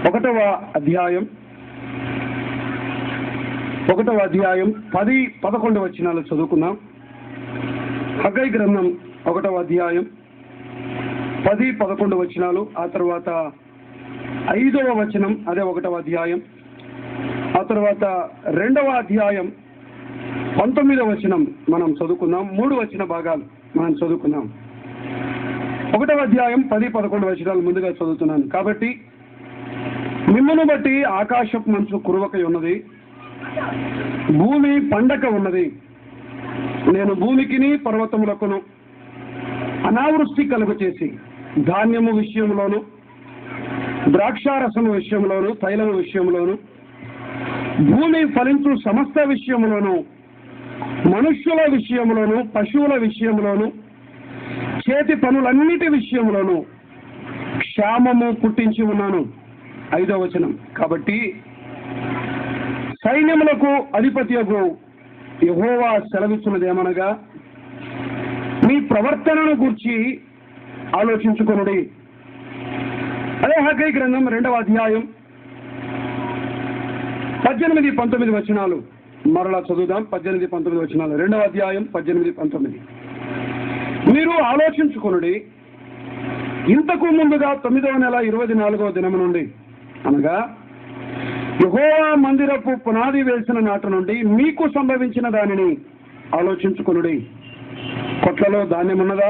ఒకటవ అధ్యాయం 10-11 వచనాలు చదువుకుందాం. హగ్గయి గ్రంథం 1వ అధ్యాయం 10-11 వచనాలు, ఆ తర్వాత 5వ వచనం అదే 1వ అధ్యాయం, ఆ తర్వాత 2వ అధ్యాయం 19వ వచనం మనం చదువుకుందాం. 3 వచన భాగాలు మనం చదువుకుందాం. 1వ అధ్యాయం 10-11 వచనాలు ముందుగా చదువుతున్నాను. కాబట్టి మిమ్మును బట్టి ఆకాశపు మంచు కురవక ఉన్నది, భూమి పండక ఉన్నది. నేను భూమికిని పర్వతములకును అనావృష్టి కలుగ చేసి ధాన్యము విషయంలోను, ద్రాక్షారసము విషయంలోను, తైలము విషయంలోను, భూమి ఫలించు సమస్త విషయంలోను, మనుష్యుల విషయంలోను, పశువుల విషయంలోను, చేతి పనులన్నిటి విషయంలోను క్షామము పుట్టించి ఉన్నాను. 5వ వచనం. కాబట్టి సైన్యములకు అధిపతియగు యెహోవా సెలవిస్తున్నదేమనగా, మీ ప్రవర్తనను గూర్చి ఆలోచించుకొనుడి. అదే హగ్గయి గ్రంథం 2వ అధ్యాయం 18-19 వచనాలు మరలా చదువుదాం. 18-19 వచనాలు, 2వ అధ్యాయం 18-19. మీరు ఆలోచించుకొనుడి, ఇంతకు ముందుగా 9వ నెల 24వ దినము నుండి, అనగా యెహోవా మందిరపు పునాది వేసిన నాటి నుండి మీకు సంభవించిన దానిని ఆలోచించుకొనుడి. కొట్లలో ధాన్యం ఉన్నదా?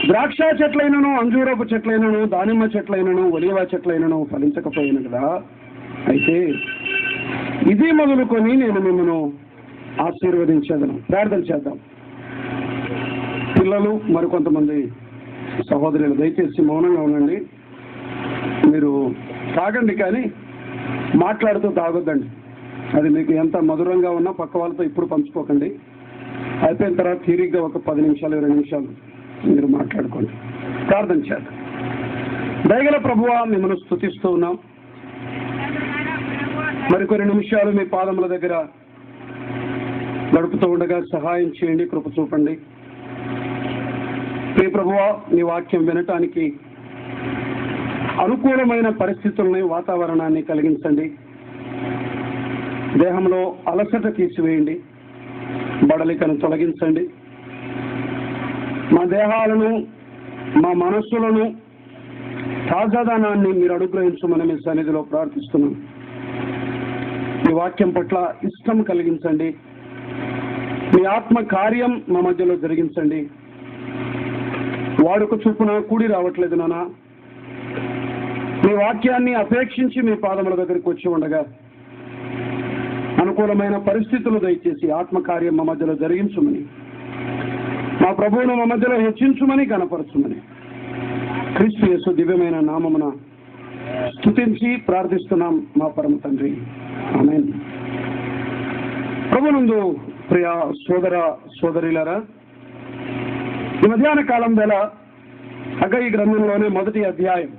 ద్రాక్ష చెట్లైనను, అంజూరపు చెట్లైనను, దానిమ్మ చెట్లైనను, ఒలీవ చెట్లైనను ఫలించకపోయిన కదా. అయితే ఇది మొదలుకొని నేను మిమ్మల్ని ఆశీర్వదించేదను. ప్రార్థన చేద్దాం. పిల్లలు, మరికొంతమంది సహోదరులు దయచేసి మౌనంగా ఉండండి. మీరు తాగండి కానీ మాట్లాడుతూ తాగొద్దండి. అది మీకు ఎంత మధురంగా ఉన్నా పక్క వాళ్ళతో ఇప్పుడు పంచుకోకండి. అయిపోయిన తర్వాత తీరిగ్గా ఒక 10 నిమిషాలు 20 నిమిషాలు మీరు మాట్లాడుకోండి. ప్రార్థన చేద్దాం. దయగల ప్రభువా, మిమ్మల్ని స్తుతిస్తూ ఉన్నాం. మరికొన్ని నిమిషాలు మీ పాదముల దగ్గర గడుపుతూ ఉండగా సహాయం చేయండి, కృప చూపండి. ప్రియ ప్రభువా, నీ వాక్యం వినటానికి అనుకూలమైన పరిస్థితుల్ని, వాతావరణాన్ని కలిగించండి. దేహంలో అలసట తీసివేయండి, బడలికను తొలగించండి. మా దేహాలను, మా మనస్సులను, తాజాదనాన్ని మీరు అనుగ్రహించమని మీ సన్నిధిలో ప్రార్థిస్తున్నాం. మీ వాక్యం పట్ల ఇష్టం కలిగించండి. మీ ఆత్మ కార్యం మా మధ్యలో జరిగించండి. వాడుక చొప్పున కూడి రావట్లేదు నాన్న. మీ వాక్యాన్ని అపేక్షించి మీ పాదముల దగ్గరికి వచ్చి ఉండగా అనుకూలమైన పరిస్థితులు దయచేసి ఆత్మకార్యం మా మధ్యలో జరిగించుమని, మా ప్రభువును మా మధ్యలో హెచ్చించుమని, కనపరచుమని క్రీస్తు యేసు దివ్యమైన నామమున స్తుతించి ప్రార్థిస్తున్నాం మా పరమ తండ్రి. ఆమేన్. ప్రభునందు ప్రియ సోదర సోదరులారా, ఈ మధ్యాహ్న కాలం వేళ హగ్గయి గ్రంథంలోనే 1వ అధ్యాయం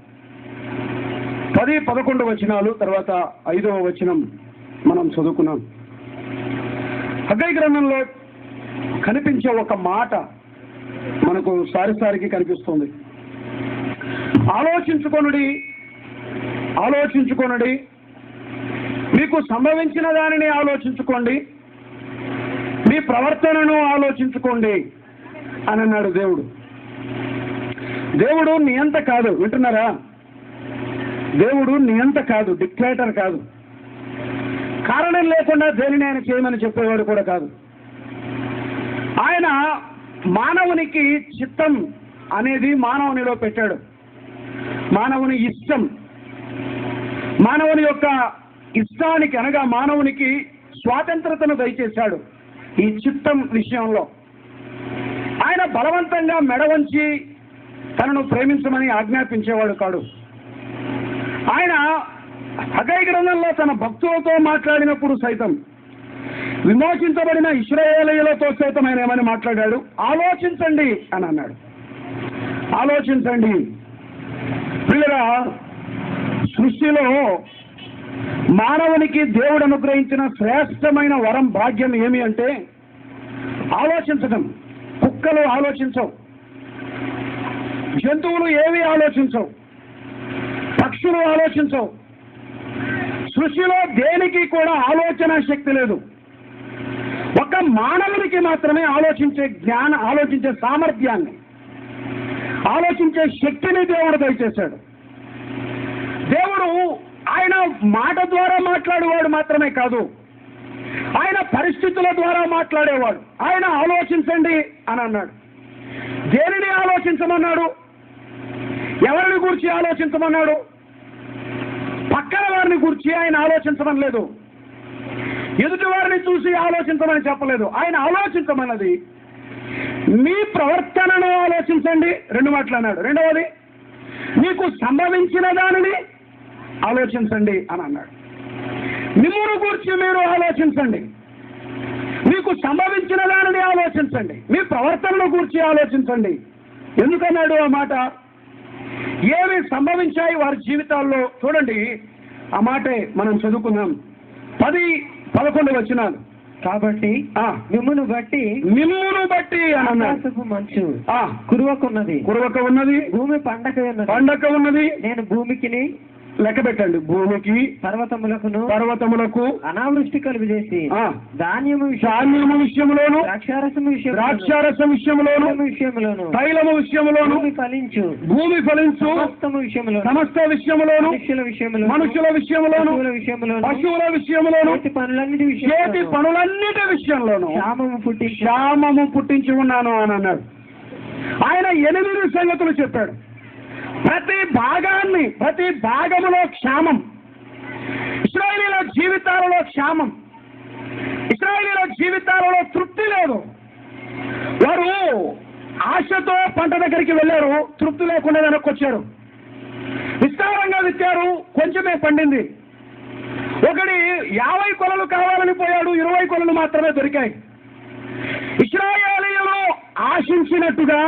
10-11 వచనాలు, తర్వాత 5వ వచనం మనం చదువుకున్నాం. హగ్గయి గ్రంథంలో కనిపించే ఒక మాట మనకు సారిసారికి కనిపిస్తుంది. ఆలోచించుకొనుడి, ఆలోచించుకొనుడి, మీకు సంభవించిన దానిని ఆలోచించుకోండి, మీ ప్రవర్తనను ఆలోచించుకోండి అని అన్నాడు దేవుడు. దేవుడు నియంత కాదు, వింటున్నారా? దేవుడు నియంత కాదు, డిక్టేటర్ కాదు, కారణం లేకుండా దేనిని ఆయన చేయమని చెప్పేవాడు కూడా కాదు. ఆయన మానవునికి చిత్తం అనేది మానవునిలో పెట్టాడు. మానవుని ఇష్టం, మానవుని యొక్క ఇష్టానికి అనగా మానవునికి స్వాతంత్రతను దయచేశాడు. ఈ చిత్తం విషయంలో ఆయన బలవంతంగా మెడవంచి తనను ప్రేమించమని ఆజ్ఞాపించేవాడు కాడు. ఆయన హగ్గయి గ్రంథంలో తన భక్తులతో మాట్లాడినప్పుడు సైతం, విమోచించబడిన ఇశ్రాయేలీయులతో సైతం ఆయన ఏమని మాట్లాడాడు? ఆలోచించండి అని అన్నాడు. ఆలోచించండి. పిల్లరా, సృష్టిలో మానవునికి దేవుడు అనుగ్రహించిన శ్రేష్టమైన వరం, భాగ్యం ఏమి అంటే ఆలోచించడం. కుక్కలు ఆలోచించవు, జంతువులు ఏవి ఆలోచించవు, పక్షులు జంతువులు ఆలోచించవు. సృష్టిలో దేనికి కూడా ఆలోచన శక్తి లేదు. ఒక మానవునికి మాత్రమే ఆలోచించే సామర్థ్యాన్ని, ఆలోచించే శక్తిని దేవుడు దయచేశాడు. దేవుడు ఆయన మాట ద్వారా మాట్లాడేవాడు మాత్రమే కాదు, ఆయన పరిస్థితుల ద్వారా మాట్లాడేవాడు. ఆయన ఆలోచించండి అని అన్నాడు. దేనిని ఆలోచించమన్నాడు? ఎవరిని గురించి ఆలోచించమన్నాడు? పక్కన వారిని గురించి ఆయన ఆలోచించమని లేదు, ఎదుటి వారిని చూసి ఆలోచించమని చెప్పలేదు. ఆయన ఆలోచించమన్నది మీ ప్రవర్తనను ఆలోచించండి, 2 మాటలు అన్నాడు. రెండవది, మీకు సంభవించిన దానిని ఆలోచించండి అని అన్నాడు. మిమ్మును గురించి మీరు ఆలోచించండి, మీకు సంభవించిన దానిని ఆలోచించండి, మీ ప్రవర్తనను గురించి ఆలోచించండి. ఎందుకన్నాడు ఆ మాట? ఏమి సంభవించాయి వారి జీవితాల్లో? చూడండి, ఆ మాటే మనం చదువుకున్నాం. 10-11 వచనాలు. కాబట్టి మిమ్మును బట్టి అని అన్నాడు. ఆకాశపు మంచు కురవక ఉన్నది, భూమి పండక ఉన్నది. నేను భూమికి లెక్క పెట్టండి, భూమికి పర్వతములకు అనావృష్టి కలుగు చేసి ధాన్యము విషయంలోను, ద్రాక్షారసం విషయంలోను, తైలము విషయంలోను, భూమి ఫలించు సమస్త విషయములోను, మనుషుల విషయంలోను, పశువుల విషయంలోను, చేతి పనులన్నిటి విషయంలోను క్షామము పుట్టించి ఉన్నాను అని అన్నాడు. ఆయన 8 సంగతులు చెప్పాడు. ప్రతి భాగములో క్షామం. ఇశ్రాయేలీయుల జీవితాలలో క్షామం. ఇశ్రాయేలీయుల జీవితాలలో తృప్తి లేదు. వారు ఆశతో పంట దగ్గరికి వెళ్ళారు, తృప్తి లేకుండా వెనక్కి వచ్చారు. విస్తారంగా విత్తారు, కొంచెమే పండింది. ఒకటి 50 కొలలు కావాలని పోయాడు, 20 కొలలు మాత్రమే దొరికాయి. ఇశ్రాయేలీయులు ఆశించినట్టుగా,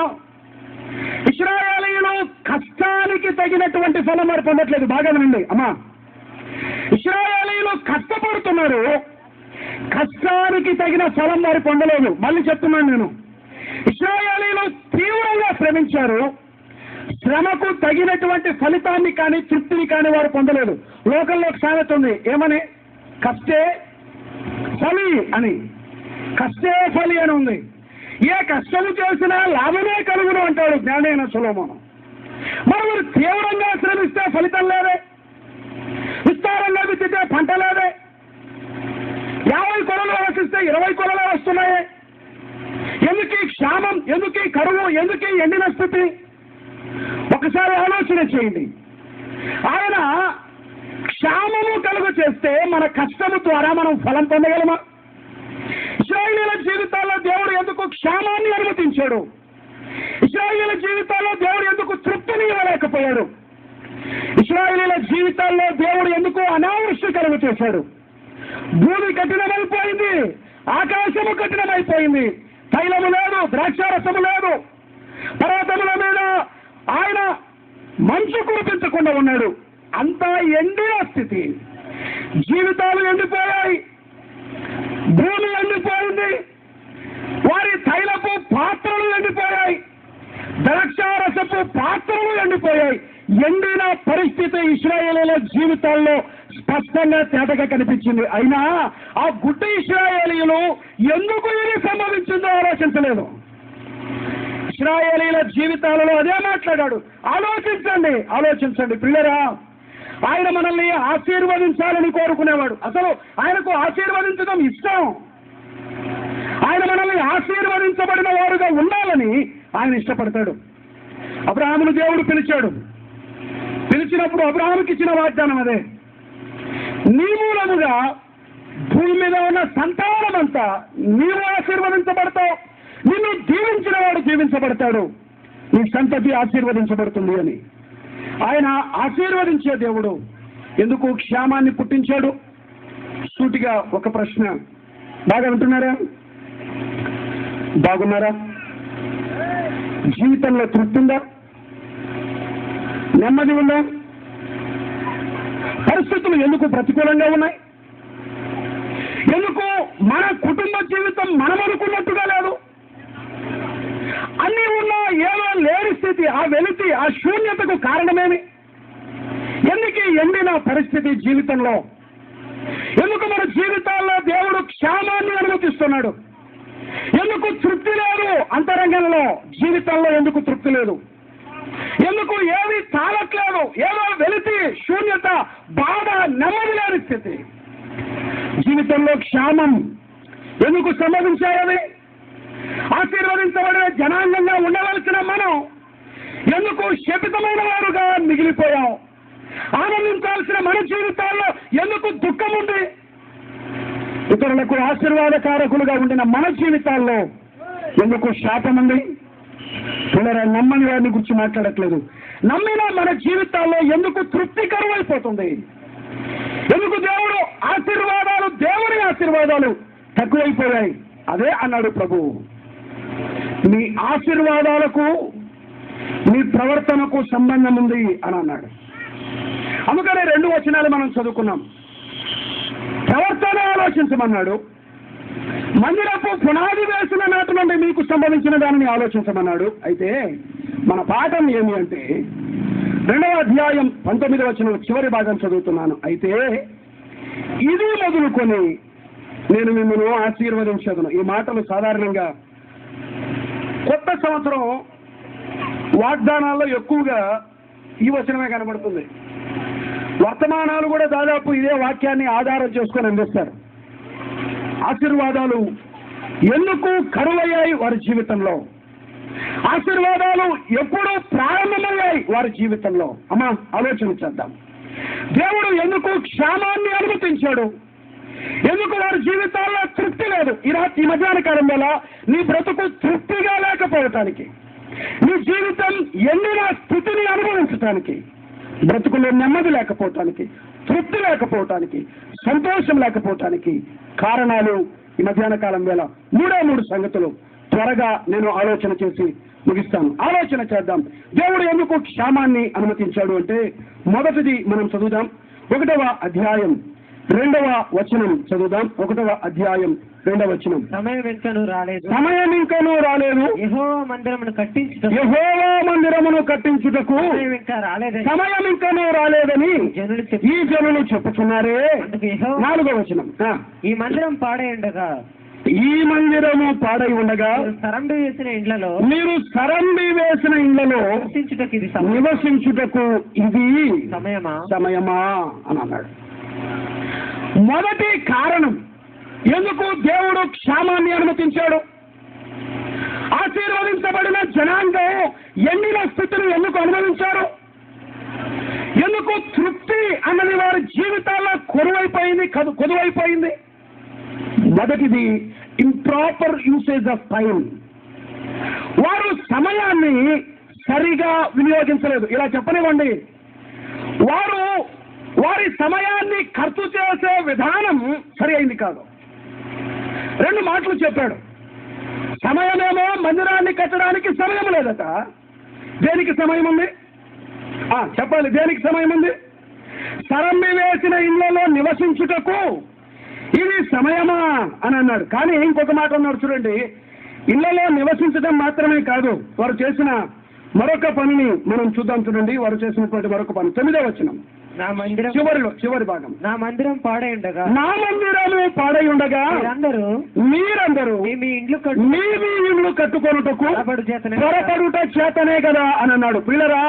ఇశ్రాయేలీయులు కష్టానికి తగినటువంటి ఫలం వారు పొందట్లేదు. బాగా వినండి అమ్మా, ఇశ్రాయేలీయులు కష్టపడుతున్నారు, కష్టానికి తగిన ఫలం వారు పొందలేదు. మళ్ళీ చెప్తున్నాను నేను, ఇశ్రాయేలీయులు తీవ్రంగా శ్రమించారు, శ్రమకు తగినటువంటి ఫలితాన్ని కానీ తృప్తిని కానీ వారు పొందలేదు. లోకంలో ఒక సామెత ఉంది, ఏమని? కష్టే ఫలి అని. కష్టే ఫలి అని ఉంది. ఏ కష్టము చేసినా లాభమే కలుగును అంటాడు జ్ఞాని అయిన సొలొమోను. మరి తీవ్రంగా శ్రమిస్తే ఫలితం లేదే, విస్తారంగా విత్తితే పంట లేదే, 50 కొలలు ఆశిస్తే 20 కొలలు వస్తున్నాయి. ఎందుకు క్షామం? ఎందుకు కరువు? ఎందుకు ఎండిన స్థితి? ఒకసారి ఆలోచన చేయండి. ఆయన క్షామము కలుగు చేస్తే మన కష్టము ద్వారా మనం ఫలం పొందగలమా? ఇశ్రాయేలీయుల జీవితాల్లో దేవుడు ఎందుకు క్షామాన్ని అనుమతించాడు? ఇశ్రాయేలీయుల జీవితాల్లో దేవుడు ఎందుకు తృప్తిని ఇవ్వలేకపోయాడు? ఇశ్రాయేలీయుల జీవితాల్లో దేవుడు ఎందుకు అనావృష్టి కలుగు చేశాడు? భూమి కఠినమైపోయింది, ఆకాశము కఠినమైపోయింది, తైలము లేదు, ద్రాక్షారసము లేదు, పర్వతముల మీద ఆయన మంచు కురిపించకుండా ఉన్నాడు. అంతా ఎండిన స్థితి. జీవితాలు ఎండిపోయాయి, భూమి ఎండిపోయింది, వారి తైలపు పాత్రలు ఎండిపోయాయి, ద్రాక్షారసపు పాత్రలు ఎండిపోయాయి. ఎండిన పరిస్థితి ఇశ్రాయేలీయుల జీవితాల్లో స్పష్టంగా తేటగా కనిపించింది. అయినా ఆ గుడ్డ ఇశ్రాయేలీయులు ఎందుకు ఇది సంభవించిందో ఆలోచించలేదు. ఇశ్రాయేలీయుల జీవితాలలో అదే మాట్లాడాడు. ఆలోచించండి పిల్లరా. ఆయన మనల్ని ఆశీర్వదించాలని కోరుకునేవాడు. అసలు ఆయనకు ఆశీర్వదించడం ఇష్టం. ఆయన మనల్ని ఆశీర్వదించబడిన వారుగా ఉండాలని ఆయన ఇష్టపడతాడు. అబ్రహామును దేవుడు పిలిచినప్పుడు అబ్రహాముకి ఇచ్చిన వాగ్దానం అదే, నీ మూలముగా భూమి మీద ఉన్న సంతానమంతా నీవు ఆశీర్వదించబడతావు, నిన్ను దీవించిన వాడు దీవించబడతాడు, నీ సంతతి ఆశీర్వదించబడుతుంది అని. ఆయన ఆశీర్వదించే దేవుడు. ఎందుకు క్షామాన్ని పుట్టించాడు? సూటిగా ఒక ప్రశ్న. బాగా వింటున్నారా? బాగున్నారా? జీవితంలో తృప్తి ఉందా? నెమ్మది ఉందా? పరిస్థితులు ఎందుకు ప్రతికూలంగా ఉన్నాయి? ఎందుకు మన కుటుంబ జీవితం మనం అనుకున్నట్టుగా లేదు? అన్నీ ఉన్నా ఏదో లేని స్థితి, ఆ వెలితి, ఆ శూన్యతకు కారణమేమి? ఎందుకు పరిస్థితి జీవితంలో? ఎందుకు మన జీవితాల్లో దేవుడు క్షేమాన్ని అనుమతిస్తున్నాడు? ఎందుకు తృప్తి లేదు? అంతరంగంలో జీవితంలో ఎందుకు తృప్తి లేదు? ఎందుకు ఏమీ తాగట్లేదు? ఏదో వెలితి, శూన్యత, బాధ, నెమ్మది లేని స్థితి. జీవితంలో క్షేమం ఎందుకు సంభవించాయని? ఆశీర్వదించబడిన జనాంగంగా ఉండవలసిన మనం ఎందుకు శపితమైన వారుగా మిగిలిపోయాం? ఆనందించాల్సిన మన జీవితాల్లో ఎందుకు దుఃఖం ఉంది? ఇతరులకు ఆశీర్వాదకారకులుగా ఉండిన మన జీవితాల్లో ఎందుకు శాపం ఉంది? పిల్లరా, నమ్మని వారిని గురించి మాట్లాడట్లేదు. నమ్మిన మన జీవితాల్లో ఎందుకు తృప్తి కరువైపోతుంది? ఎందుకు దేవుడు ఆశీర్వాదాలు, దేవుని ఆశీర్వాదాలు తక్కువైపోయాయి? అదే అన్నాడు ప్రభువు, మీ ఆశీర్వాదాలకు మీ ప్రవర్తనకు సంబంధం ఉంది అని అన్నాడు. అందుకనే 2 వచనాలు మనం చదువుకున్నాం. ప్రవర్తన ఆలోచించమన్నాడు. మందిరపు పునాది వేసిన నాటి నుండి మీకు సంబంధించిన దానిని ఆలోచించమన్నాడు. అయితే మన పాఠం ఏమి అంటే 2వ అధ్యాయం 19వ వచనం చివరి భాగం చదువుతున్నాను. అయితే ఇది మొదలుకొని నేను మిమ్మల్ని ఆశీర్వదించదును. ఈ మాటలు సాధారణంగా కొత్త సంవత్సరం వాగ్దానాల్లో ఎక్కువగా ఈ వచనమే కనబడుతుంది. వర్తమానాలు కూడా దాదాపు ఇదే వాక్యాన్ని ఆధారం చేసుకొని అందిస్తారు. ఆశీర్వాదాలు ఎందుకు కరువయ్యాయి వారి జీవితంలో? ఆశీర్వాదాలు ఎప్పుడు ప్రారంభమయ్యాయి వారి జీవితంలో? అమ్మా, ఆలోచన చేద్దాం. దేవుడు ఎందుకు క్షేమాన్ని అనుమతించాడు? ఎందుకు వారి జీవితాల్లో తృప్తి లేదు? ఈ మధ్యాహ్న కాలం వేళ నీ బ్రతుకు తృప్తిగా లేకపోవటానికి, నీ జీవితం ఎండిన స్థితిని అనుభవించటానికి, బ్రతుకులో నెమ్మది లేకపోవటానికి, తృప్తి లేకపోవటానికి, సంతోషం లేకపోవటానికి కారణాలు ఈ మధ్యాహ్న కాలం వేళ 3 సంగతులు త్వరగా నేను ఆలోచన చేసి ముగిస్తాను. ఆలోచన చేద్దాం. దేవుడు ఎందుకు క్షేమాన్ని అనుమతించాడు అంటే, మొదటిది మనం చదువుదాం. 1వ అధ్యాయం 2వ వచనం చదువుదాం. 1వ అధ్యాయం 2వ వచనం. సమయం ఇంకనూ రాలేదు, యెహోవా మందిరమును కట్టించుటకు సమయం ఇంకనూ రాలేదని ఈ జనులు చెప్పుచున్నారే. 4వ వచనం. ఈ మందిరం పాడై ఉండగా, ఈ మందిరము పాడై ఉండగా మీరు సరంబి వేసిన ఇండ్లలో నివసించుటకు ఇది సమయమా అని అన్నాడు. మొదటి కారణం ఎందుకు దేవుడు క్షేమాన్ని అనుమతించాడు? ఆశీర్వదించబడిన జనాంగం ఎండిన స్థితిని ఎందుకు అనుభవించారు? ఎందుకు తృప్తి అన్నది వారి జీవితాల్లో కొదువైపోయింది? మొదటిది ఇంప్రాపర్ యూసేజ్ ఆఫ్ టైం. వారు సమయాన్ని సరిగా వినియోగించలేదు. ఇలా చెప్పనివ్వండి, వారి సమయాన్ని ఖర్చు చేసే విధానం సరి అయింది కాదు. 2 మాటలు చెప్పాడు. సమయమేమో మందిరాన్ని కట్టడానికి సమయం లేదట. దేనికి సమయం ఉంది? చెప్పాలి, దేనికి సమయం ఉంది? సరంబి వేసిన ఇళ్లలో నివసించుటకు ఇది సమయమా అని అన్నాడు. కానీ ఇంకొక మాట అన్నాడు చూడండి, ఇళ్లలో నివసించడం మాత్రమే కాదు, వారు చేసిన మరొక పనిని మనం చూద్దాం. చూడండి, వారు చేసినటువంటి మరొక పని 9వ వచనం చివరి భాగం. నా మందిరం పాడై ఉండగా, మీరందరూ మీ ఇండ్లు కట్టుకొనుటకు త్వరపడుట చేతనే కదా అని అన్నాడు. పిల్లరా,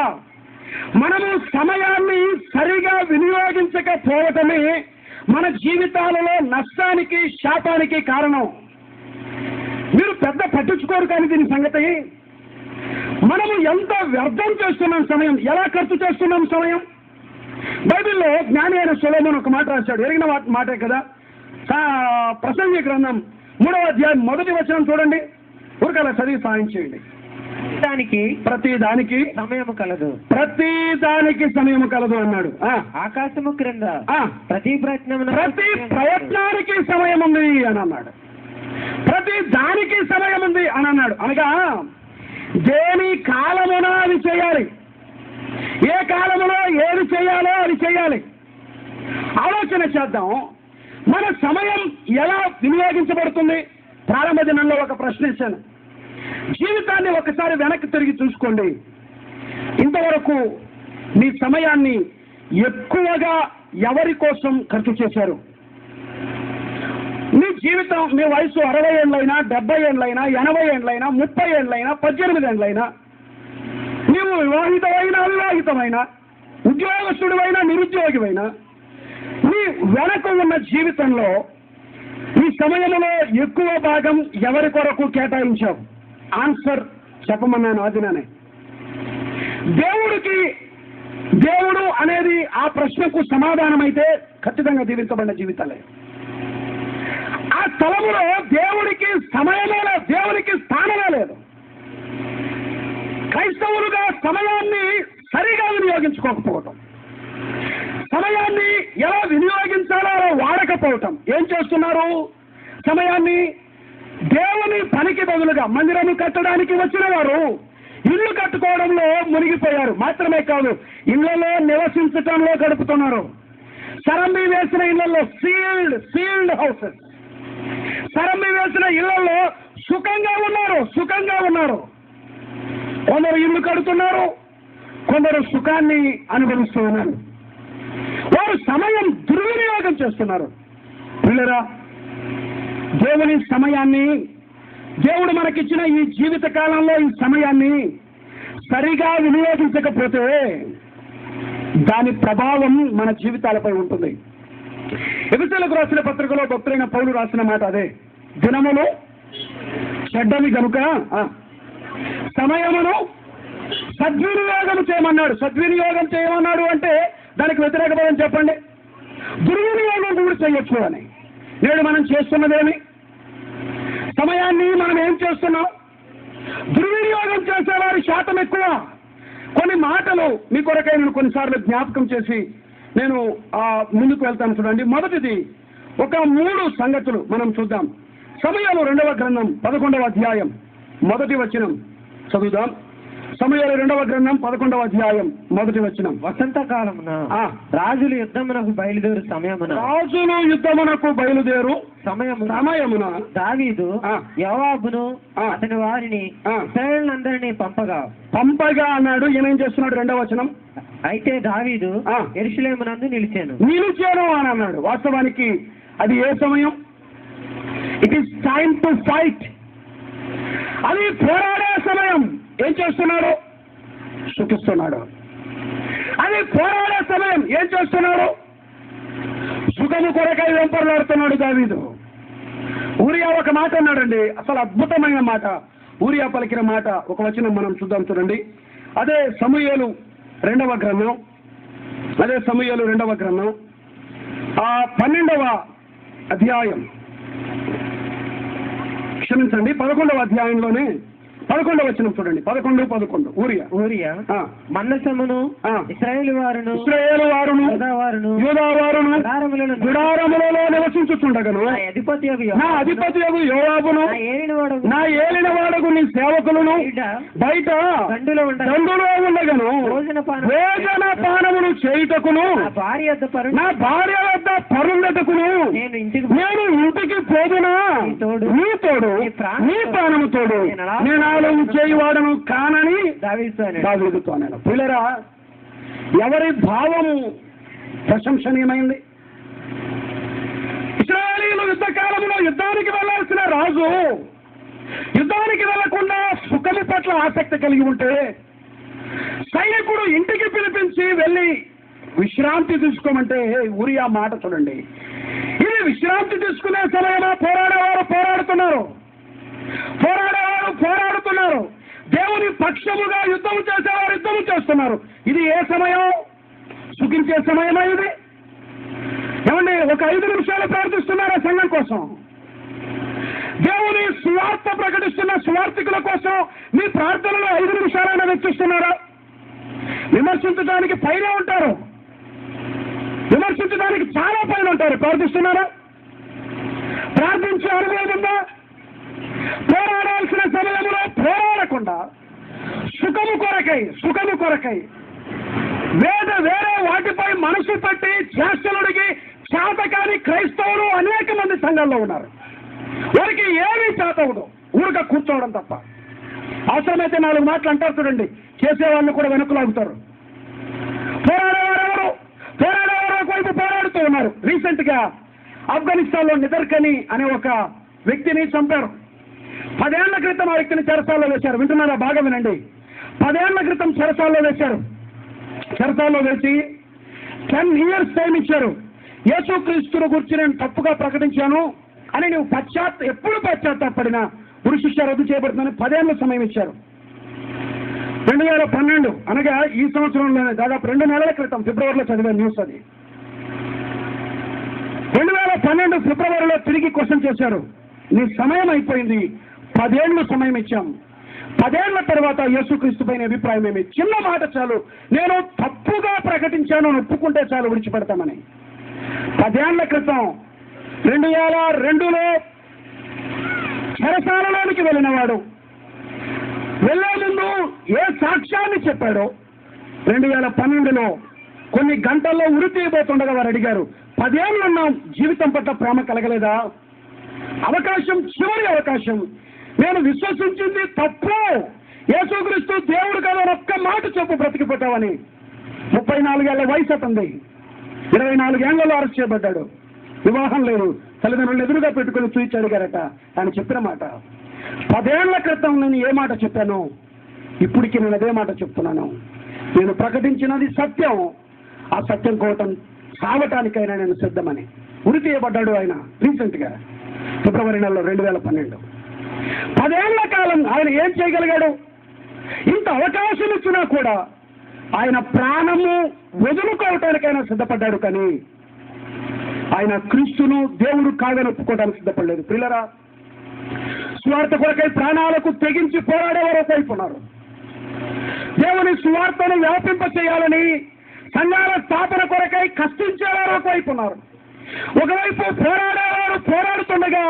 మనము సమయాన్ని సరిగా వినియోగించకపోవటమే మన జీవితాలలో నష్టానికి, శాపానికి కారణం. మీరు పెద్ద పట్టించుకోరు కానీ దీని సంగతి. మనము ఎంత వ్యర్థం చేస్తున్నాం సమయం, ఎలా ఖర్చు చేస్తున్నాం సమయం? బైబిల్లో జ్ఞాని అయిన సొలొమోను ఒక మాట రాశాడు, ఎరిగిన మాటే కదా. ప్రసంగి గ్రంథం 3వ అధ్యాయం 1వ వచనం చూడండి. ఊరికలా చదివి సాయం చేయండి. ప్రతి దానికి సమయము కలదు అన్నాడు. ఆకాశము క్రింద ప్రతి ప్రయత్నానికి సమయం ఉంది అని అన్నాడు. ప్రతి దానికి సమయం ఉంది అని అన్నాడు. అనగా దేని కాలమున అది చేయాలి, ఏ కాలములో ఏది చేయాలో అది చేయాలి. ఆలోచన చేద్దాం, మన సమయం ఎలా వినియోగించబడుతుంది? ప్రారంభ దినంలో ఒక ప్రశ్న ఇచ్చాను. జీవితాన్ని ఒకసారి వెనక్కి తిరిగి చూసుకోండి. ఇంతవరకు మీ సమయాన్ని ఎక్కువగా ఎవరి కోసం ఖర్చు చేశారు? మీ జీవితం, మీ వయసు 60 ఏళ్ళైనా, 70 ఏళ్ళైనా, 80 ఏళ్ళైనా, 30 ఏళ్ళైనా, 18 ఏళ్ళైనా, నీవు వివాహితమైనా, అవివాహితమైనా, ఉద్యోగస్తుడివైనా, నిరుద్యోగివైనా, నీ వెనక ఉన్న జీవితంలో ఈ సమయంలో ఎక్కువ భాగం ఎవరి కొరకు కేటాయించావు? ఆన్సర్ చెప్పమన్నాను ఆదినానే. దేవుడు అనేది ఆ ప్రశ్నకు సమాధానమైతే ఖచ్చితంగా దీవించబడిన జీవితాలే. ఆ స్థలములో దేవుడికి సమయమే లేదు, దేవుడికి స్థానమే లేదు. క్రైస్తవులుగా సమయాన్ని సరిగా వినియోగించుకోకపోవటం, సమయాన్ని ఎలా వినియోగించాలో అలా వాడకపోవటం. ఏం చేస్తున్నారు? సమయాన్ని దేవుని పనికి బదులుగా మందిరము కట్టడానికి వచ్చిన వారు ఇల్లు కట్టుకోవడంలో మునిగిపోయారు. మాత్రమే కాదు, ఇళ్లలో నివసించటంలో గడుపుతున్నారు. సరంబి వేసిన ఇళ్లలో, సీల్డ్ హౌసెస్, సరంబి వేసిన ఇళ్లలో సుఖంగా ఉన్నారు. కొందరు ఇల్లు కడుతున్నారు, కొందరు సుఖాన్ని అనుభవిస్తూ ఉన్నారు. వారు సమయం దుర్వినియోగం చేస్తున్నారు. పిల్లరా, దేవుని సమయాన్ని, దేవుడు మనకిచ్చిన ఈ జీవిత కాలంలో ఈ సమయాన్ని సరిగా వినియోగించకపోతే దాని ప్రభావం మన జీవితాలపై ఉంటుంది. ఎఫెసీయులకు రాసిన పత్రికలో భక్తులైన పౌలు రాసిన మాట అదే. దినములు చెడ్డవి గనుక సమయమును సద్వినియోగం చేయమన్నాడు. సద్వినియోగం చేయమన్నాడు అంటే దానికి వ్యతిరేక పదం చెప్పండి. దుర్వినియోగం కూడా చేయొచ్చు అని. నేడు మనం చేస్తున్నదేమి? సమయాన్ని మనం ఏం చేస్తున్నాం? దుర్వినియోగం చేసేవారి శాతం ఎక్కువ. కొన్ని మాటలు మీ కొరకై నేను కొన్నిసార్లు జ్ఞాపకం చేసి నేను ముందుకు వెళ్తాను. చూడండి, మొదటిది ఒక 3 సంగతులు మనం చూద్దాం. సమయాలు 2వ గ్రంథం 11వ అధ్యాయం మొదటి వచనం చదువుదాం. సమయాలు 2వ గ్రంథం 11వ అధ్యాయం మొదటి వచనం. వసంతకాలమున రాజులు యుద్ధమునకు బయలుదేరు సమయమున దావీదు యోవాబును అతని వారిని ఇశ్రాయేలునందరినీ పంపగా అన్నాడు. ఈయన ఏం చేస్తున్నాడు? 2వ వచనం. అయితే దావీదు యెరూషలేమునందు నిలిచాను అని అన్నాడు. వాస్తవానికి అది ఏ సమయం? It is time to fight. అది పోరాడే సమయం. ఏం చేస్తున్నాడు? సుఖిస్తున్నాడు. అది పోరాడే సమయం. ఏం చేస్తున్నాడు? సుఖము కొరకై వెంపర్లాడుతున్నాడు దావీదు. ఊరియా ఒక మాట అన్నాడండి, అసలు అద్భుతమైన మాట. ఊరియా పలికిన మాట ఒక వచనం మనం చూద్దాం. చూడండి, అదే సమూయేలు 2వ గ్రంథం 12వ అధ్యాయం, క్షమించండి 11వ అధ్యాయంలోనే 11వ వచనం చూడండి. 11 ఊరియా మందసమును ఇశ్రాయేలు వారును యూదావారును గుడారములలో నివసించుచుండగను నా అధిపతియగు యోవాబును నా ఏలినవాడగు నీ సేవకులను బయట దండులో ఉండగను భోజన పానమును చేయుటకును నా భార్య వద్ద పరుండటకును నేను ఇంటికి పోదునా నీ తోడు నీ ప్రాణము తోడు నేను చేయవాడను కానని దావీదుతో అన్నాడు. పిల్లరా, ఎవరి భావము ప్రశంసనీయమైంది? ఇశ్రాయేలీయులు యుద్ధకాలంలో యుద్ధానికి వెళ్లాల్సిన రాజు యుద్ధానికి వెళ్లకుండా సుఖము పట్ల ఆసక్తి కలిగి ఉంటే సైనికుడు ఇంటికి పిలిపించి వెళ్ళి విశ్రాంతి తీసుకోమంటే ఊరియా మాట చూడండి. ఇది విశ్రాంతి తీసుకునే సమయమా? పోరాడేవారు పోరాడుతున్నారు. దేవుని పక్షముగా యుద్ధం చేసేవారు యుద్ధం చేస్తున్నారు. ఇది ఏ సమయం? సుఖించే సమయమా ఇది? ఏమండి, ఒక 5 నిమిషాలు ప్రార్థిస్తున్నారా సంఘం కోసం? దేవుని సువార్త ప్రకటిస్తున్న సువార్థికుల కోసం మీ ప్రార్థనలో 5 నిమిషాలైనా వెచ్చిస్తున్నారా? విమర్శించడానికి పైనే ఉంటారు, విమర్శించడానికి చాలా పైన ఉంటారు. ప్రార్థిస్తున్నారా? ప్రార్థించే అనుభవం ఉందా? పోరాడాల్సిన సమయంలో పోరాడకుండా సుఖము కొరకై వేరే వాటిపై మనసు పెట్టి చేష్టలుడికి చేతకాని క్రైస్తవులు అనేక మంది సంఘాల్లో ఉన్నారు. వారికి ఏమీ చేతవుడు, ఊరిక కూర్చోవడం తప్ప. అవసరమైతే 4 మాటలు అంటారు చూడండి, చేసేవాళ్ళు కూడా వెనుకలాగుతారు. పోరాడేవారు ఒకవైపు రీసెంట్ గా ఆఫ్ఘనిస్తాన్ లో నిదర్కని అనే ఒక వ్యక్తిని చంపారు. 10 ఏళ్ల క్రితం ఆ వ్యక్తిని చెరసాల్లో వేశారు. వింటున్నారా? బాగా వినండి. 10 ఏళ్ల క్రితం చెరసాల్లో వేశారు. చెరసాల్లో వేసి 10 years టైం ఇచ్చారు. యేసుక్రీస్తును గురించి నేను తప్పుగా ప్రకటించాను అని నువ్వు ఎప్పుడు పశ్చాత్తాపడినా ఉరిశిక్ష రద్దు చేయబడుతుందని 10 ఏళ్ల సమయం ఇచ్చారు. 2012 అనగా ఈ సంవత్సరంలోనే దాదాపు 2 నెలల క్రితం ఫిబ్రవరిలో చదివే న్యూస్ అది. 2012 ఫిబ్రవరిలో తిరిగి క్వశ్చన్ చేశారు. నీ సమయం అయిపోయింది, 10 ఏళ్ళు సమయం ఇచ్చాం. 10 ఏళ్ల తర్వాత యేసుక్రీస్తు పైన అభిప్రాయం ఏమి? చిన్న మాట చాలు, నేను తప్పుగా ప్రకటించాను ఒప్పుకుంటే చాలు విడిచిపెడతామని. 10 ఏళ్ల క్రితం 2002లో చెరసాలలోనికి వెళ్ళినవాడు వెళ్లే ముందు ఏ సాక్ష్యాన్ని చెప్పాడో 2012లో కొన్ని గంటల్లో ఉరి తీయబోతుండగా వారు అడిగారు, 10 ఏళ్ళు ఉన్నాం, జీవితం పట్ల ప్రేమ కలగలేదా? అవకాశం, చివరి అవకాశం, నేను విశ్వసించింది తప్పు, యేసుక్రీస్తు దేవుడు కాదు అని ఒక్క మాట చెప్పు, బ్రతికిపోతావని. 34 ఏళ్ల వయసు అతంది. 24 ఏళ్లలో అరెస్ట్ చేయబడ్డాడు. వివాహం లేదు, తల్లిదండ్రులను ఎదురుగా పెట్టుకుని చూచి అడిగారట. ఆయన చెప్పిన మాట 10 ఏళ్ల క్రితం నేను ఏ మాట చెప్పాను, ఇప్పటికి నేను అదే మాట చెప్తున్నాను. నేను ప్రకటించినది సత్యం, ఆ సత్యం కోటం సాగటానికైనా నేను సిద్ధమని. ఉరి తీయబడ్డాడు ఆయన రీసెంట్ గా ఫిబ్రవరి నెలలో 2012. 10 ఏళ్ల కాలం ఆయన ఏం చేయగలిగాడు? ఇంత అవకాశం ఇచ్చినా కూడా ఆయన ప్రాణము వదులుకోవటానికైనా సిద్ధపడ్డాడు, కానీ ఆయన క్రీస్తును దేవుడు కాదని ఒప్పుకోవడానికి సిద్ధపడలేదు. ప్రియులరా, సువార్త కొరకై ప్రాణాలకు తెగించి పోరాడే వారు అయిపోయినారు. దేవుని సువార్తను వ్యాపింప చేయాలని సంఘాల స్థాపన కొరకై కష్టించేవారు అయిపోయినారు. ఒకవైపు పోరాడేవారు పోరాడుతుండగా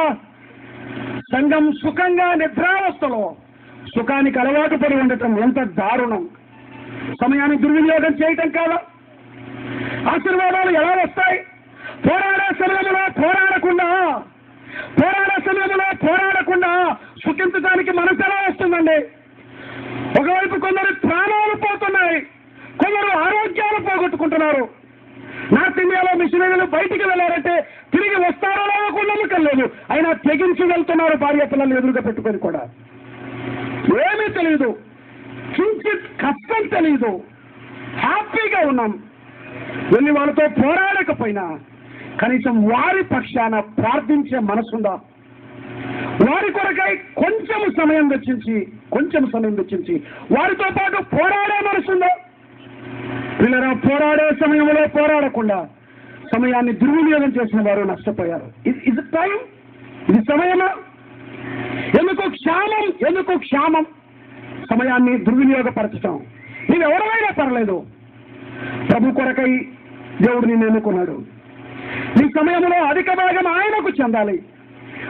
సంఘం సుఖంగా నిద్రావస్థలో సుఖానికి అలవాటు పడి ఉండటం ఎంత దారుణం. సమయాన్ని దుర్వినియోగం చేయటం కాదా? ఆశీర్వాదాలు ఎలా వస్తాయి? పోరాడే సమయంలో పోరాడకుండా సుఖించడానికి మనసు ఎలా వస్తుందండి? ఒకవైపు కొందరు ప్రాణాలు పోతున్నాయి, కొందరు ఆరోగ్యాలు పోగొట్టుకుంటున్నారు. నార్త్ ఇండియాలో మిషనరీలు బయటికి వెళ్ళారంటే తిరిగి వస్తారో లేదో నమ్మకం లేదు, అయినా తెగించి వెళ్తున్నారు. భార్య పిల్లలు ఎదురుగా పెట్టుకొని కూడా ఏమీ తెలియదు, కించిత్ కష్టం తెలియదు, హ్యాపీగా ఉన్నాం. వెళ్ళి వాళ్ళతో పోరాడకపోయినా కనీసం వారి పక్షాన ప్రార్థించే మనసుందా? వారి కొరకై కొంచెం సమయం వెచ్చించి వారితో పాటు పోరాడే మనసుందా? పిల్లరా, పోరాడే సమయంలో పోరాడకుండా సమయాన్ని దుర్వినియోగం చేసిన వారు నష్టపోయారు. ఇది టైం, ఇది సమయమా? ఎందుకు క్షామం? సమయాన్ని దుర్వినియోగపరచటం. నీవు ఎవరైనా పర్లేదు, ప్రభు కొరకై దేవుడు నిన్ను ఎన్నుకున్నాడు. నీ సమయంలో అధిక భాగం ఆయనకు చెందాలి,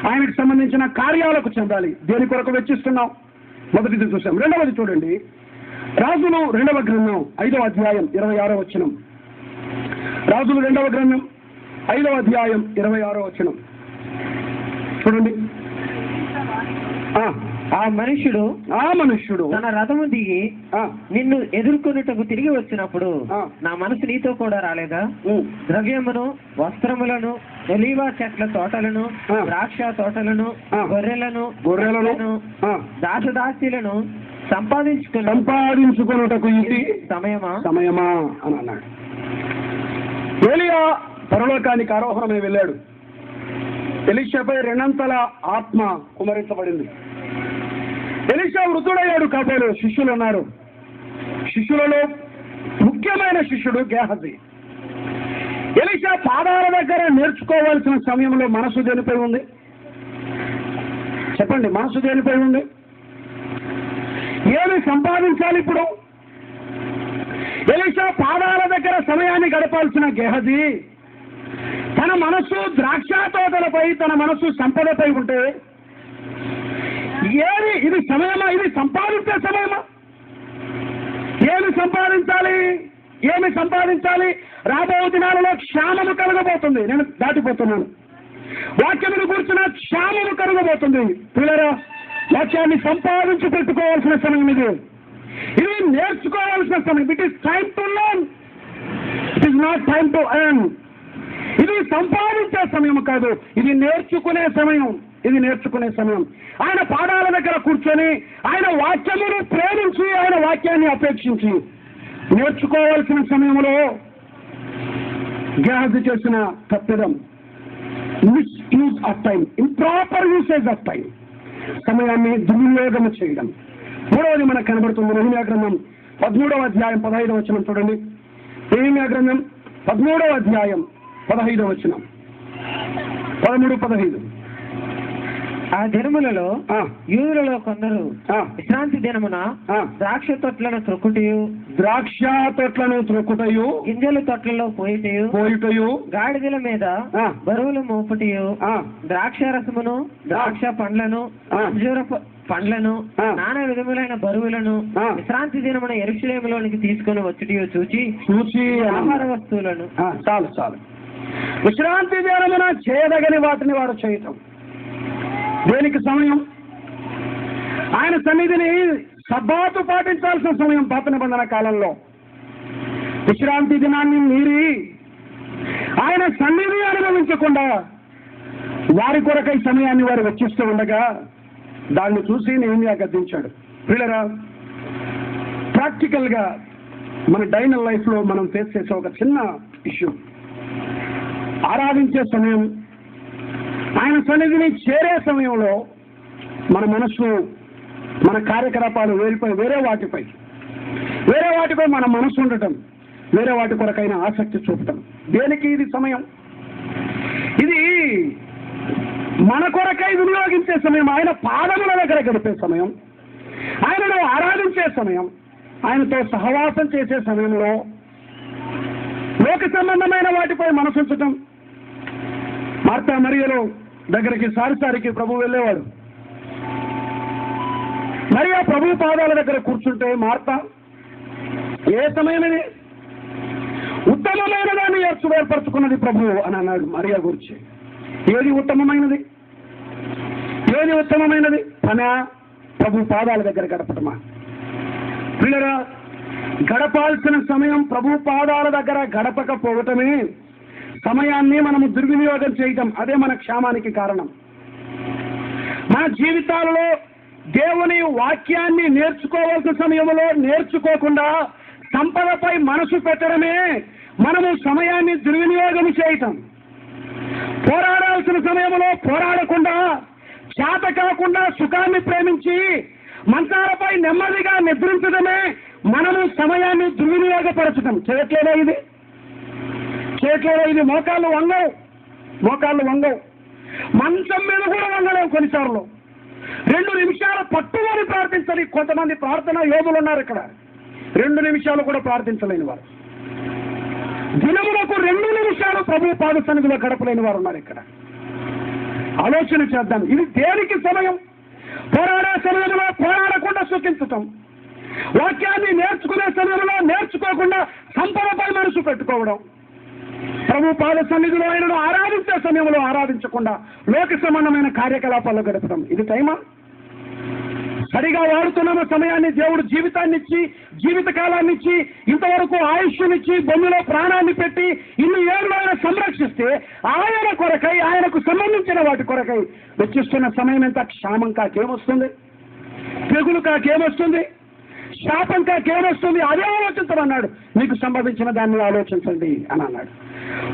ఆయనకు సంబంధించిన కార్యాలకు చెందాలి. దేని కొరకు వెచ్చిస్తున్నాం? మొదటిది చూసాం. రెండవది చూడండి, రాజులు 2వ గ్రంథం 5వ అధ్యాయం 26వ వచనం. రాజులు 2వ గ్రంథం 5వ అధ్యాయం 26వ వచనం చూడండి. ఆ మనుష్యుడు తన రథము దిగి నిన్ను ఎదుర్కొనుటకు తిరిగి వచ్చినప్పుడు నా మనసు నీతో కూడా రాలేదా? ద్రవ్యమును, వస్త్రములను, ఒలీవ చెట్ల తోటలను, ద్రాక్ష తోటలను, గొర్రెలను, దాసదాసీలను సంపాదించుకొనుటకు ఇది సమయమా అని అన్నాడు. ఏలియా పరలోకానికి ఆరోహణమై వెళ్ళాడు. ఎలీషాపై 2 అంతల ఆత్మ కుమరించబడింది. ఎలీషా వృద్ధుడయ్యాడు కాబోలు. శిష్యులు ఉన్నారు. శిష్యులలో ముఖ్యమైన శిష్యుడు గేహజీ. ఎలీషా పాదాల దగ్గర నేర్చుకోవాల్సిన సమయంలో మనసు దేనిపై ఉంది? చెప్పండి, మనసు దేనిపై ఉంది? ఏమి సంపాదించాలి ఇప్పుడు? ఎలీషా పాదాల దగ్గర సమయాన్ని గడపాల్సిన గేహజీ తన మనస్సు ద్రాక్ష తోటలపై, తన మనస్సు సంపదపై ఉంటే ఇది సమయమా? ఇది సంపాదించే సమయమా? ఏమి సంపాదించాలి? రాబో దినాలలో క్షామము కలగబోతుంది. నేను దాటిపోతున్నాను. వాక్యమును కూర్చున్న క్షామము కలగబోతుంది. పిల్లరా, వాక్యాన్ని సంపాదించి పెట్టుకోవాల్సిన సమయం ఇది నేర్చుకోవాల్సిన సమయం. It is time to learn, it is not time to earn. ఇది సంపాదించే సమయం కాదు, ఇది నేర్చుకునే సమయం. ఇది నేర్చుకునే సమయం. ఆయన పాదాల దగ్గర కూర్చొని ఆయన వాక్యమును ప్రేమించి ఆయన వాక్యాన్ని అపేక్షించి నేర్చుకోవాల్సిన సమయంలో గేహజీ చేసిన తప్పిదం misuse of time, improper usage of time, సమయాన్ని దుర్వినియోగం చేయడం. మూడవది మనకు కనబడుతుంది. నెహెమ్యా గ్రంథం 13వ అధ్యాయం 15వ వచనం చూడండి. నెహెమ్యా గ్రంథం 13వ అధ్యాయం 15వ వచనం, 13-15. ఆ దినములలో యూదులలో కొందరు విశ్రాంతి దినమున ద్రాక్ష తొట్లను త్రొక్కుటయు గింజల తొట్లలో పోయుటయు గాడిదల మీద బరువులు మోపుటయు ద్రాక్ష రసమును ద్రాక్ష పండ్లను అంజూర పండ్లను నానా విధములైన బరువులను విశ్రాంతి దినమున యెరూషలేములోనికి తీసుకొని వచ్చుటయు చూచి ఆహార వస్తువులను. చాలు. విశ్రాంతి దినమున చేయదగని వాటిని వారు చేయటం దేనికి సమయం? ఆయన సన్నిధిని సబ్బాతు పాటించాల్సిన సమయం పాత నిబంధన కాలంలో. విశ్రాంతి దినాన్ని మీరి ఆయన సన్నిధి అనుభవించకుండా వారి కొరకై సమయాన్ని వారు వెచ్చిస్తూ ఉండగా దాన్ని చూసి నెహెమ్యా గద్దించాడు. పిల్లరా, ప్రాక్టికల్గా మన డైనల్ లైఫ్లో మనం ఫేస్ చేసే ఒక చిన్న ఇష్యూ, ఆరాధించే సమయం, ఆయన సన్నిధిని చేరే సమయంలో మన మనసు, మన కార్యకలాపాలు వేరే వాటిపై మన మనసు ఉండటం, వేరే వాటి కొరకైన ఆసక్తి చూపటం. దేనికి ఇది సమయం? ఇది మన కొరకై వినియోగించే సమయం, ఆయన పాదముల దగ్గర గడిపే సమయం, ఆయనను ఆరాధించే సమయం, ఆయనతో సహవాసం చేసే సమయంలో లోక సంబంధమైన వాటిపై మనసు ఉంచటం. మార్తా మరియలో దగ్గరికి సారిసారికి ప్రభు వెళ్ళేవాడు. మరియా ప్రభు పాదాల దగ్గర కూర్చుంటే మార్తా ఏ సమయమని ఉత్తమమైన దాన్ని ఏర్పరచుకున్నది ప్రభు అని అన్నాడు మరియా గురించి. ఏది ఉత్తమమైనది? తన ప్రభు పాదాల దగ్గర గడపటమా? పిల్లరా, గడపాల్సిన సమయం ప్రభు పాదాల దగ్గర గడపకపోవటమే సమయాన్ని మనము దుర్వినియోగం చేయటం. అదే మన క్షేమానికి కారణం. మన జీవితాలలో దేవుని వాక్యాన్ని నేర్చుకోవాల్సిన సమయంలో నేర్చుకోకుండా సంపదపై మనసు పెట్టడమే మనము సమయాన్ని దుర్వినియోగం చేయటం. పోరాడాల్సిన సమయంలో పోరాడకుండా, చేత కాకుండా సుఖాన్ని ప్రేమించి మంచాలపై నెమ్మదిగా నిద్రించడమే మనము సమయాన్ని దుర్వినియోగపరచటం. చేయట్లేదా ఇది? మోకాళ్ళు వంగవు. మంచం మీద కూడా వంగలేవు కొన్నిసార్లు. 2 నిమిషాలు పట్టుకొని ప్రార్థించాలి. కొంతమంది ప్రార్థన యోగులు ఉన్నారు ఇక్కడ, 2 నిమిషాలు కూడా ప్రార్థించలేని వారు. దినములకు 2 నిమిషాలు ప్రభు పాద సన్నిధిలో గడపలేని వారు ఉన్నారు ఇక్కడ. ఆలోచన చేద్దాం, ఇది దేనికి సమయం? పోరాడే సమయంలో పోరాడకుండా సుఖించటం, వాక్యాన్ని నేర్చుకునే సమయంలో నేర్చుకోకుండా సంపదపై మనసు పెట్టుకోవడం, ప్రభు పాద సన్నిధిలో ఆయనను ఆరాధించే సమయంలో ఆరాధించకుండా లోక సంబంధమైన కార్యకలాపాల్లో గడపడం. ఇది టైమా? సరిగా వాడుతున్న సమయాన్ని దేవుడు జీవితాన్నిచ్చి, జీవితకాలాన్ని ఇచ్చి, ఇంతవరకు ఆయుష్నిచ్చి, భూమిలో ప్రాణాన్ని పెట్టి ఇన్ని ఏళ్ళు ఆయన సంరక్షిస్తే ఆయన కొరకై, ఆయనకు సంబంధించిన వాటి కొరకై వెచ్చిస్తున్న సమయం ఎంత? క్షామం కాకేమొస్తుంది? తెగులు కాకేమొస్తుంది? శాపం కాకేమొస్తుంది? అదే ఆలోచించమన్నాడు. మీకు సంభవించిన దాన్ని ఆలోచించండి అని అన్నాడు.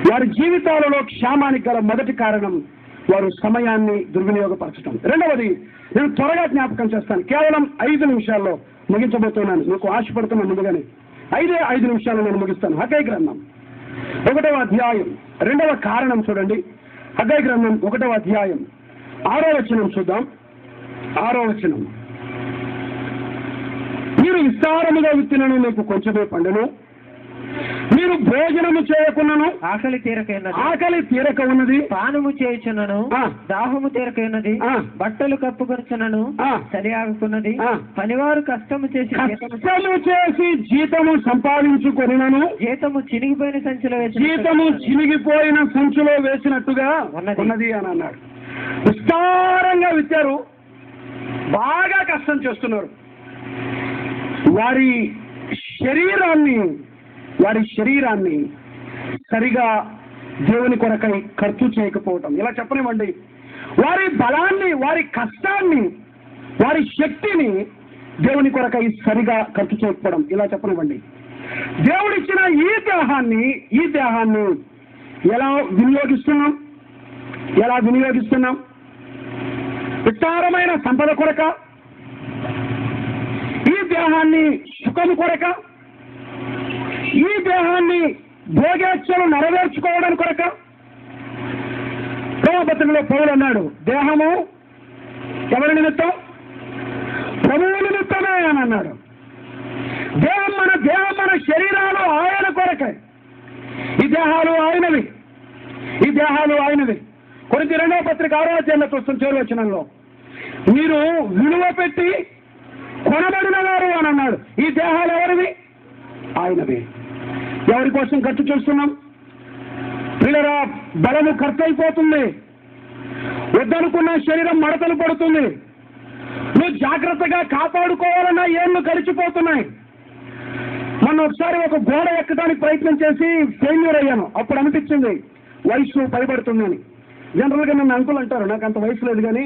వారి జీవితాలలో క్షేమానికి గల మొదటి కారణం వారు సమయాన్ని దుర్వినియోగపరచడం. రెండవది, నేను త్వరగా జ్ఞాపకం చేస్తాను, కేవలం 5 నిమిషాల్లో ముగించబోతున్నాను. మీకు ఆశపడుతున్నాను ముందుగానే. 5 నిమిషాల్లో నేను ముగిస్తాను. హగ్గై గ్రంథం 1వ అధ్యాయం 2వ కారణం చూడండి. హగ్గై గ్రంథం 1వ అధ్యాయం 6వ వచనం చూద్దాం. 6వ వచనం, మీరు విస్తారముగా విత్తినను మీకు కొంచెమే పండును, మీరు భోజనము చేయకున్నాను ఆకలి తీరక ఉన్నది, పానము చేయుచున్నను దాహము తీరక ఉన్నది, బట్టలు కప్పుకొనుచున్నను చలి ఆగుకున్నది, పనివారు కష్టము చేసి జీతము సంపాదించుకొనినను జీతము చినిగిపోయిన సంచిలో వేసినట్టుగా ఉన్నది అని అన్నాడు. విస్తారంగా విత్తారు, బాగా కష్టం చేస్తున్నారు. వారి శరీరాన్ని సరిగా దేవుని కొరకై ఖర్చు చేయకపోవటం. ఇలా చెప్పనివ్వండి, వారి బలాన్ని, వారి కష్టాన్ని, వారి శక్తిని దేవుని కొరకై సరిగా ఖర్చు చేయకపోవడం. ఇలా చెప్పనివ్వండి, దేవుడిచ్చిన ఈ దేహాన్ని ఎలా వినియోగిస్తున్నాం? విస్తారమైన సంపద కొరక, ఈ దేహాన్ని సుఖము కొరక, ఈ దేహాన్ని భోగేచ్ఛలు నెరవేర్చుకోవడానికి కొరక. రోమపత్రికలో పౌలు అన్నాడు, దేహము ఎవరి నిమిత్తం? ప్రభువు నిమిత్తమే అని అన్నాడు. దేహం మన శరీరాలు ఆయన కొరకే. ఈ దేహాలు ఆయనవి. కొరింథీ 2వ పత్రిక 6వ అధ్యాయంలో చూస్తున్న చివరి వచనంలో, మీరు విలువ పెట్టి కొనబడిన వారు అని అన్నాడు. ఈ దేహాలు ఎవరివి? ఆయనవి. ఎవరి కోసం ఖర్చు చేస్తున్నాం? పిల్లరా, బలము ఖర్చు అయిపోతుంది. వద్దనుకున్న శరీరం మడతలు పడుతుంది. నువ్వు జాగ్రత్తగా కాపాడుకోవాలన్న ఏళ్ళు గడిచిపోతున్నాయి. మొన్న ఒకసారి ఒక గోడ ఎక్కడానికి ప్రయత్నం చేసి ఫెయిల్యూర్ అయ్యాను. అప్పుడు అనిపించింది వయసు పైబడుతుందని. జనరల్గా నన్ను అంకుల్ అంటారు, నాకు అంత వయసు లేదు. కానీ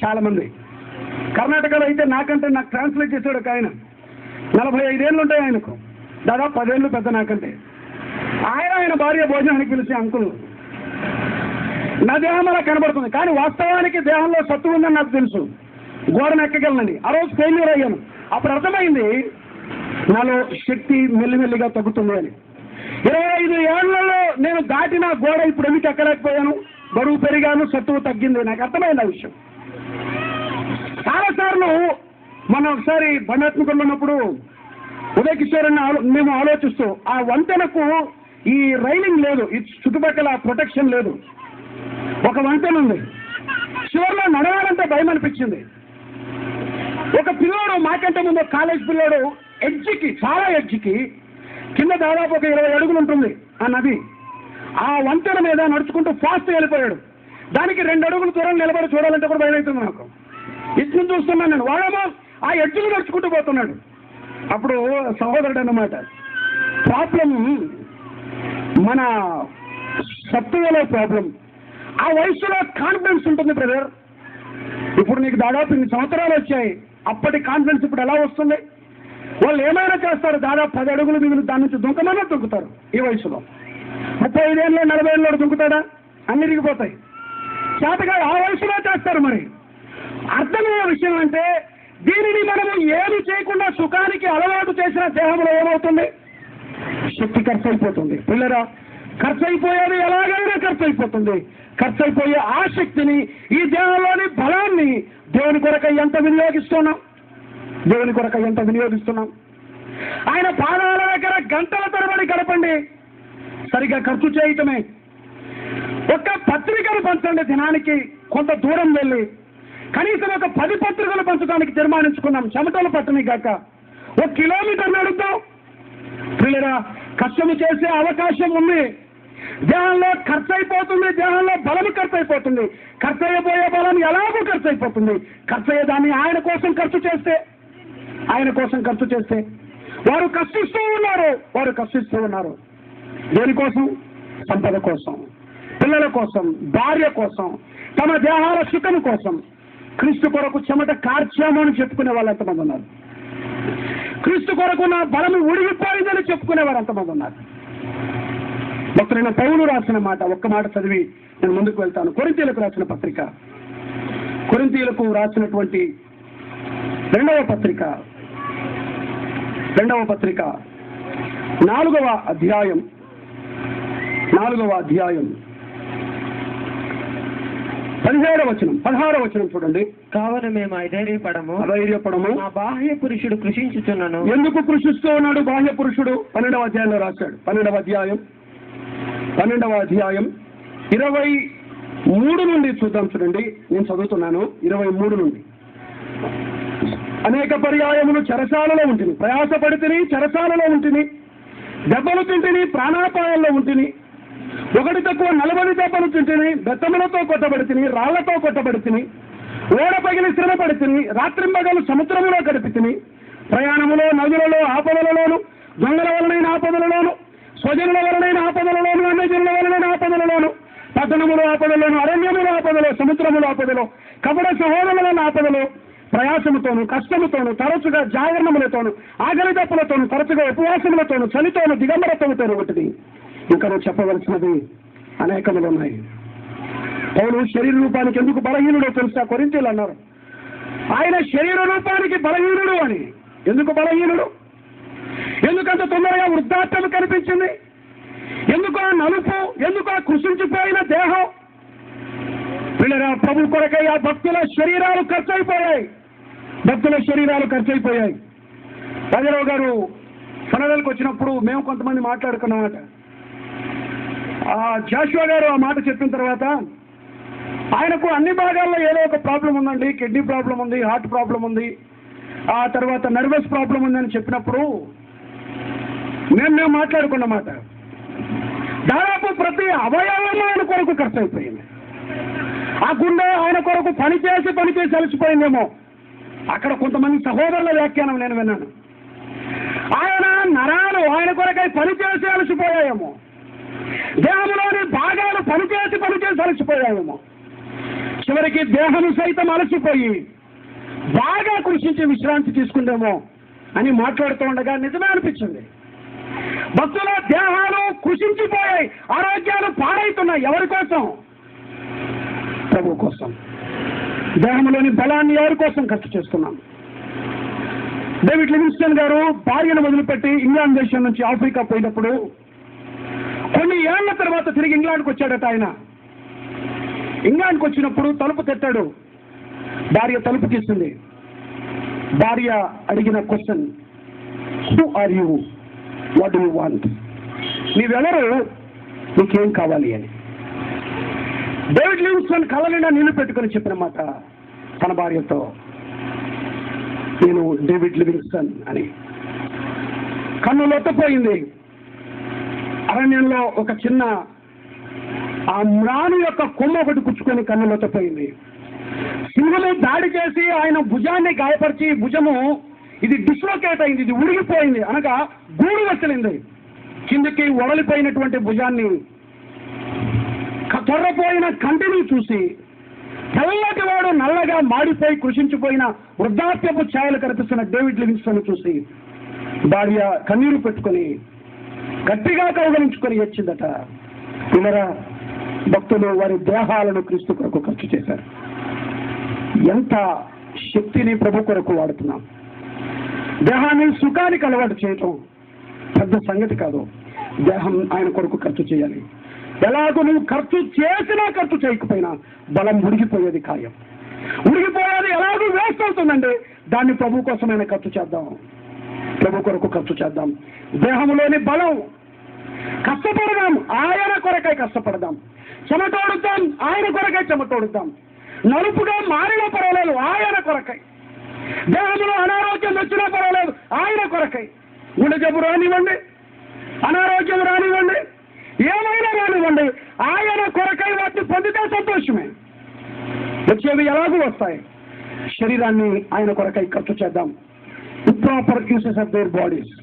చాలా మంది కర్ణాటకలో అయితే నాకు ట్రాన్స్లేట్ చేశాడు ఒక ఆయన. 45 ఏళ్ళు ఉంటాయి ఆయనకు, దాదాపు 10 ఏళ్ళు పెద్ద నాకంటే. ఆయన భార్య భోజనానికి పిలిచి, అంకుల్ నా దేహం అలా కనబడుతుంది, కానీ వాస్తవానికి దేహంలో సత్తు ఉందని నాకు తెలుసు, గోడను ఎక్కగలనండి. ఆ రోజు ఫెయిల్యూర్ అయ్యాను. అప్పుడు అర్థమైంది నాలో శక్తి మెల్లిమెల్లిగా తగ్గుతుంది అని. 25 ఏళ్లలో నేను దాటిన గోడ ఇప్పుడు ఎందుకు ఎక్కలేకపోయాను? బరువు పెరిగాను, సత్తువు తగ్గింది. నాకు అర్థమైంది ఆ విషయం. చాలాసార్లు మనం ఒకసారి బండాత్మకంలో ఉన్నప్పుడు ఉదయ్ కిషోర్ మేము ఆలోచిస్తూ, ఆ వంతెనకు ఈ రైలింగ్ లేదు, ఈ చుట్టుపక్కల ప్రొటెక్షన్ లేదు. ఒక వంతెన ఉంది. చివరిలో నడవాలంటే భయం అనిపించింది. ఒక పిల్లోడు, మాకంటే ముందు కాలేజ్ పిల్లోడు, చాలా ఎడ్జికి కింద దాదాపు ఒక 20 అడుగులు ఉంటుంది ఆ నది. ఆ వంతెన మీద నడుచుకుంటూ ఫాస్ట్ వెళ్ళిపోయాడు. దానికి 2 అడుగుల దూరం నిలబడి చూడాలంటే కూడా భయం అవుతుంది నాకు. ఇట్లు చూస్తున్నాను నేను. వాడేమో ఆ ఎడ్జులు నడుచుకుంటూ పోతున్నాడు. అప్పుడు సహోదరుడు అన్నమాట, ప్రాబ్లం మన సత్తువలో ప్రాబ్లం. ఆ వయసులో కాన్ఫిడెన్స్ ఉంటుంది బ్రదర్. ఇప్పుడు నీకు దాదాపు 2 సంవత్సరాలు వచ్చాయి. అప్పటి కాన్ఫిడెన్స్ ఇప్పుడు ఎలా వస్తుంది? వాళ్ళు ఏమైనా చేస్తారు. దాదాపు 10 అడుగులు మిగిలి దాని నుంచి దుంకమన్నా దుంకుతారు. ఈ వయసులో 35 ఏళ్ళు 40 ఏళ్ళు దుంకుతాడా? అన్ని దిగిపోతాయి. చేతగా ఆ వయసులో చేస్తారు. మరి అర్థమయ్యే విషయం అంటే, దీనిని మనము ఏమి చేయకుండా సుఖానికి అలవాటు చేసిన దేహంలో ఏమవుతుంది? శక్తి ఖర్చు అయిపోతుంది. పిల్లరా, ఖర్చు అయిపోయేది ఎలాగైనా ఖర్చు అయిపోతుంది. ఖర్చు అయిపోయే ఆ శక్తిని, ఈ దేహంలోని బలాన్ని దేవుని కొరకై ఎంత వినియోగిస్తున్నాం? ఆయన పాదాల దగ్గర గంటల తరబడి గడపండి. సరిగా ఖర్చు చేయటమే. ఒక పత్రికలు పంచండి. దినానికి కొంత దూరం వెళ్ళి కనీసం ఒక 10 పత్రికలు పంచడానికి తీర్మానించుకున్నాం. చెమటలు పట్టని కాక 1 కిలోమీటర్ నడుద్దాం. పిల్లరా, కష్టము చేసే అవకాశం ఉంది. దేహంలో ఖర్చు అయిపోతుంది. దేహంలో బలం ఖర్చు అయిపోతుంది. ఖర్చు అయిపోయే బలం ఎలాగో ఖర్చు అయిపోతుంది. ఖర్చు అయ్యేదాన్ని ఆయన కోసం ఖర్చు చేస్తే వారు కష్టిస్తూ ఉన్నారు. దేనికోసం? సంపద కోసం, పిల్లల కోసం, భార్య కోసం, తమ దేహాల సుఖం కోసం. క్రీస్తు కొరకు చెమట కార్చాము అని చెప్పుకునే వాళ్ళు ఎంతమంది ఉన్నారు? క్రీస్తు కొరకు నా బలము ఉడిగిపోయిందని చెప్పుకునే వారు ఎంతమంది ఉన్నారు? భక్తుడైన పౌలు రాసిన మాట, ఒక్క మాట చదివి నేను ముందుకు వెళ్తాను. కొరింథీయులకు రాసిన పత్రిక, కొరింథీయులకు రాసినటువంటి 2వ పత్రిక 4వ అధ్యాయం 16వ వచనం చూడండి. కావున మేము అధైర్యపడము. ఆ బాహ్య పురుషుడు కృషించుచున్నాను. ఎందుకు కృషిస్తూ ఉన్నాడు బాహ్య పురుషుడు? 12వ అధ్యాయంలో రాశాడు. 12వ అధ్యాయం 23 నుండి చూద్దాం. చూడండి, నేను చదువుతున్నాను. 23 నుండి. అనేక పర్యాయములు చెరసాలలో ఉంటిని, ప్రయాసపడితిని, చెరసాలలో ఉంటిని, దెబ్బలు తింటిని, ప్రాణాపాయంలో ఉంటిని, 1 తక్కువ 40 దెబ్బలు తింటిని, బెత్తములతో కొట్టబడితిని, రాళ్లతో కొట్టబడితిని, ఓడ పగిలి శ్రమ పడితిని, రాత్రింబగలు సముద్రములో గడిపితిని, ప్రయాణములో, నదులలో, ఆపదలలోను, దొంగల వలనైన ఆపదలలోను, స్వజనుల వలనైన ఆపదలలోను, అన్యజనుల వలనైన ఆపదలలోను, పట్టణముల ఆపదలోను, అరణ్యముల ఆపదలో, సముద్రముల ఆపదలో, కపట సహోదరుల ఆపదలో, ప్రయాసముతోను, కష్టముతోను, తరచుగా జాగరణములతోను, ఆకలి దప్పులతోను, తరచుగా ఉపవాసములతోను, చలితోను, దిగంబరత్వముతోను ఒకటిది. ఇంకా నువ్వు చెప్పవలసినది అనేకములు ఉన్నాయి. పౌలు శరీర రూపానికి ఎందుకు బలహీనుడో తెలుసా? కొరింథీయులు అన్నారు ఆయన శరీర రూపానికి బలహీనుడు అని. ఎందుకు బలహీనుడు? ఎందుకంత తొందరగా వృద్ధాప్యం కనిపించింది? ఎందుకు ఆ నలుపు? ఎందుకు ఆ కృషించిపోయిన దేహం? పిల్లరా, ప్రభు కొరకై ఆ భక్తుల శరీరాలు ఖర్చయిపోయాయి. భక్తుల శరీరాలు ఖర్చయిపోయాయి. రాజారావు గారు ఫనదల్కి వచ్చినప్పుడు మేము కొంతమంది మాట్లాడుకున్నమాట. జాషువా గారు ఆ మాట చెప్పిన తర్వాత ఆయనకు అన్ని భాగాల్లో ఏదో ఒక ప్రాబ్లం ఉందండి, కిడ్నీ ప్రాబ్లం ఉంది, హార్ట్ ప్రాబ్లం ఉంది, ఆ తర్వాత నర్వస్ ప్రాబ్లం ఉందని చెప్పినప్పుడు మేము మాట్లాడుకున్నమాట. దాదాపు ప్రతి అవయవం ఆయన కొరకు ఖర్చు అయిపోయింది. ఆ గుండె ఆయన కొరకు పనిచేసి అలసిపోయిందేమో. అక్కడ కొంతమంది సహోదరుల వ్యాఖ్యానం నేను విన్నాను. ఆయన నరాలు ఆయన కొరకై పనిచేసి అలసిపోయాయేమో. దేహంలోని భాగాలు పనిచేసి అలసిపోయాయేమో. చివరికి దేహము సైతం అలసిపోయి బాగా కృషించి విశ్రాంతి తీసుకుందేమో అని మాట్లాడుతూ ఉండగా నిజమే అనిపించింది. భక్తుల దేహాలు కృషించిపోయాయి, ఆరోగ్యాలు పాడైతున్నాయి. ఎవరి కోసం? ప్రభు కోసం. దేహంలోని బలాన్ని ఎవరి కోసం ఖర్చు చేస్తున్నాం? డేవిడ్ లివింగ్స్టన్ గారు భార్యను వదిలిపెట్టి ఇంగ్లాండ్ దేశం నుంచి ఆఫ్రికా పోయినప్పుడు కొన్ని ఏళ్ల తర్వాత తిరిగి ఇంగ్లాండ్కి వచ్చాడట. ఆయన ఇంగ్లాండ్కి వచ్చినప్పుడు తలుపు తట్టాడు. భార్య తలుపు తీసింది. భార్య అడిగిన question, who are you, what do you want? నీవెవరు, నీకేం కావాలి అని. డేవిడ్ లివింగ్స్టన్ కళ్ళ నిండా నీళ్లు పెట్టుకుని చెప్పిన మాట తన భార్యతో, నేను డేవిడ్ లివింగ్స్టన్ అని. కన్ను లొట్టపోయింది. అరణ్యంలో ఒక చిన్న ఆ మ్రాను యొక్క కొమ్మ ఒకటి కుచ్చుకొని కన్ను లొట్టపోయింది. సింహము దాడి చేసి ఆయన భుజాన్ని గాయపరిచి, భుజము ఇది డిస్లోకేట్ అయింది, ఇది ఉడిగిపోయింది, అనగా గూడు వెచ్చలింది. కిందకి వడలిపోయినటువంటి భుజాన్ని, తొర్రపోయిన కంటిని చూసి తెల్లటి వాడు నల్లగా మాడిపోయి కృషించిపోయిన వృద్ధాప్యపు ఛాయలు కనిపిస్తున్న డేవిడ్ లివింగ్స్టన్ చూసి భార్య కన్నీరు పెట్టుకొని గట్టిగా కౌగలించుకొని ఏడ్చిందట. ఇలా భక్తులు వారి దేహాలను క్రీస్తు కొరకు ఖర్చు చేశారు. ఎంత శక్తిని ప్రభు కొరకు వాడుతున్నాం. దేహాన్ని సుఖానికి అలవాటు చేయటం పెద్ద సంగతి కాదు. దేహం ఆయన కొరకు ఖర్చు చేయాలి. ఎలాగో నువ్వు ఖర్చు చేసినా ఖర్చు చేయకపోయినా బలం ఉడిగిపోయేది ఖాయం. ఉడిగిపోయేది ఎలాగో వేస్ట్ అవుతుందండి. దాన్ని ప్రభు కోసమైనా ఖర్చు చేద్దాం, ప్రభు కొరకు ఖర్చు చేద్దాం. దేహంలోని బలం కష్టపడదాం, ఆయన కొరకై కష్టపడదాం. చెమటోడుద్దాం, ఆయన కొరకై చెమటోడుద్దాం. నలుపుగా మారినా పర్వాలేదు, ఆయన కొరకై. దేహంలో అనారోగ్యం వచ్చినా పర్వాలేదు, ఆయన కొరకై. గుండె జబ్బు రానివ్వండి, అనారోగ్యం రానివ్వండి, ఏమైనా రానివ్వండి, ఆయన కొరకై వాటిని పొందితే సంతోషమే. వచ్చేవి ఎలాగూ వస్తాయి. శరీరాన్ని ఆయన కొరకై ఖర్చు చేద్దాం. Improper uses of there bodies.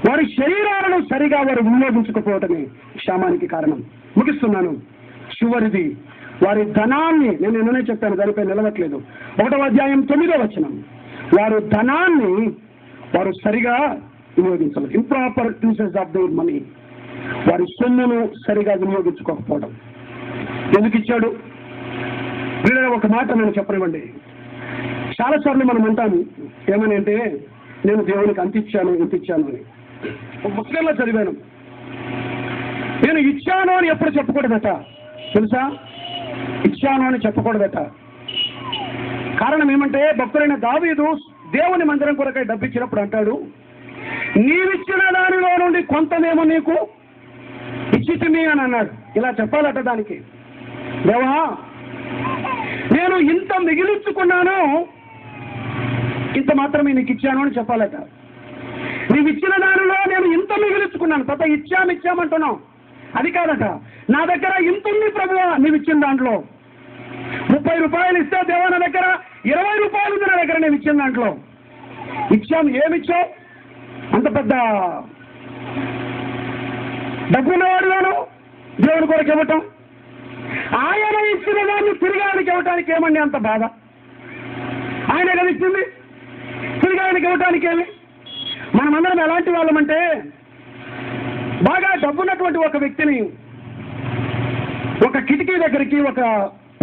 వారి శరీరాలను సరిగా వారు వినియోగించకపోవటమే క్షేమానికి కారణం. ముగిస్తున్నాను. చివరిది, వారి ధనాన్ని, నేను నిన్ననే చెప్పాను, దానిపై నిలవట్లేదు. 1వ అధ్యాయం 9వ వచనం. వారు ధనాన్ని వారు సరిగా వినియోగించలేదు. Improper uses of their money. వారి సొమ్మును సరిగా వినియోగించుకోకపోవడం. ఎందుకు ఇచ్చాడు? వీళ్ళ ఒక మాట నేను చెప్పనివ్వండి. చాలాసార్లు మనం అంటాము ఏమని అంటే, నేను దేవునికి అంత ఇచ్చాను ఇంత ఇచ్చాను అని. ఒక పుస్తకంలో చదివాను, నేను ఇచ్చాను అని ఎప్పుడు చెప్పకూడదట తెలుసా? ఇచ్చాను అని చెప్పకూడదట. కారణం ఏమంటే, భక్తుడైన దావీదు దేవుని మందిరం కొరకై డబ్బిచ్చినప్పుడు అంటాడు, నీవిచ్చిన దానిలో నుండి కొంతమేమో నీకు ఇచ్చితిమి అని అన్నాడు. ఇలా చెప్పాలట దానికి, దేవా నేను ఇంత మిగిలించుకున్నాను, ఇంత మాత్రమే నీకు ఇచ్చాను అని చెప్పాలట. నీవు ఇచ్చిన దానిలో నేను ఇంత మిగిలించుకున్నాను, తప్ప ఇచ్చామంటున్నావు అది కాదట. నా దగ్గర ఇంత ఉంది ప్రభువా, నీవు ఇచ్చిన దాంట్లో 30 రూపాయలు ఇస్తే దేవా నా దగ్గర 20 రూపాయలు ఉంది, నా దగ్గర నేను ఇచ్చిన దాంట్లో. ఇచ్చాము. ఏమిచ్చావు? అంత పెద్ద డబ్బున్నవాడుగాను దేవుని కొరకు ఇవ్వటం. ఆయన ఇచ్చిన దాన్ని తిరిగి ఆయనకి ఇవ్వటానికి ఏమండి అంత బాధ? ఆయన కదా ఇచ్చింది, తిరిగి ఆయనకి ఇవ్వటానికి ఏమి? మనమందరం ఎలాంటి వాళ్ళమంటే, బాగా డబ్బున్నటువంటి ఒక వ్యక్తిని ఒక కిటికీ దగ్గరికి ఒక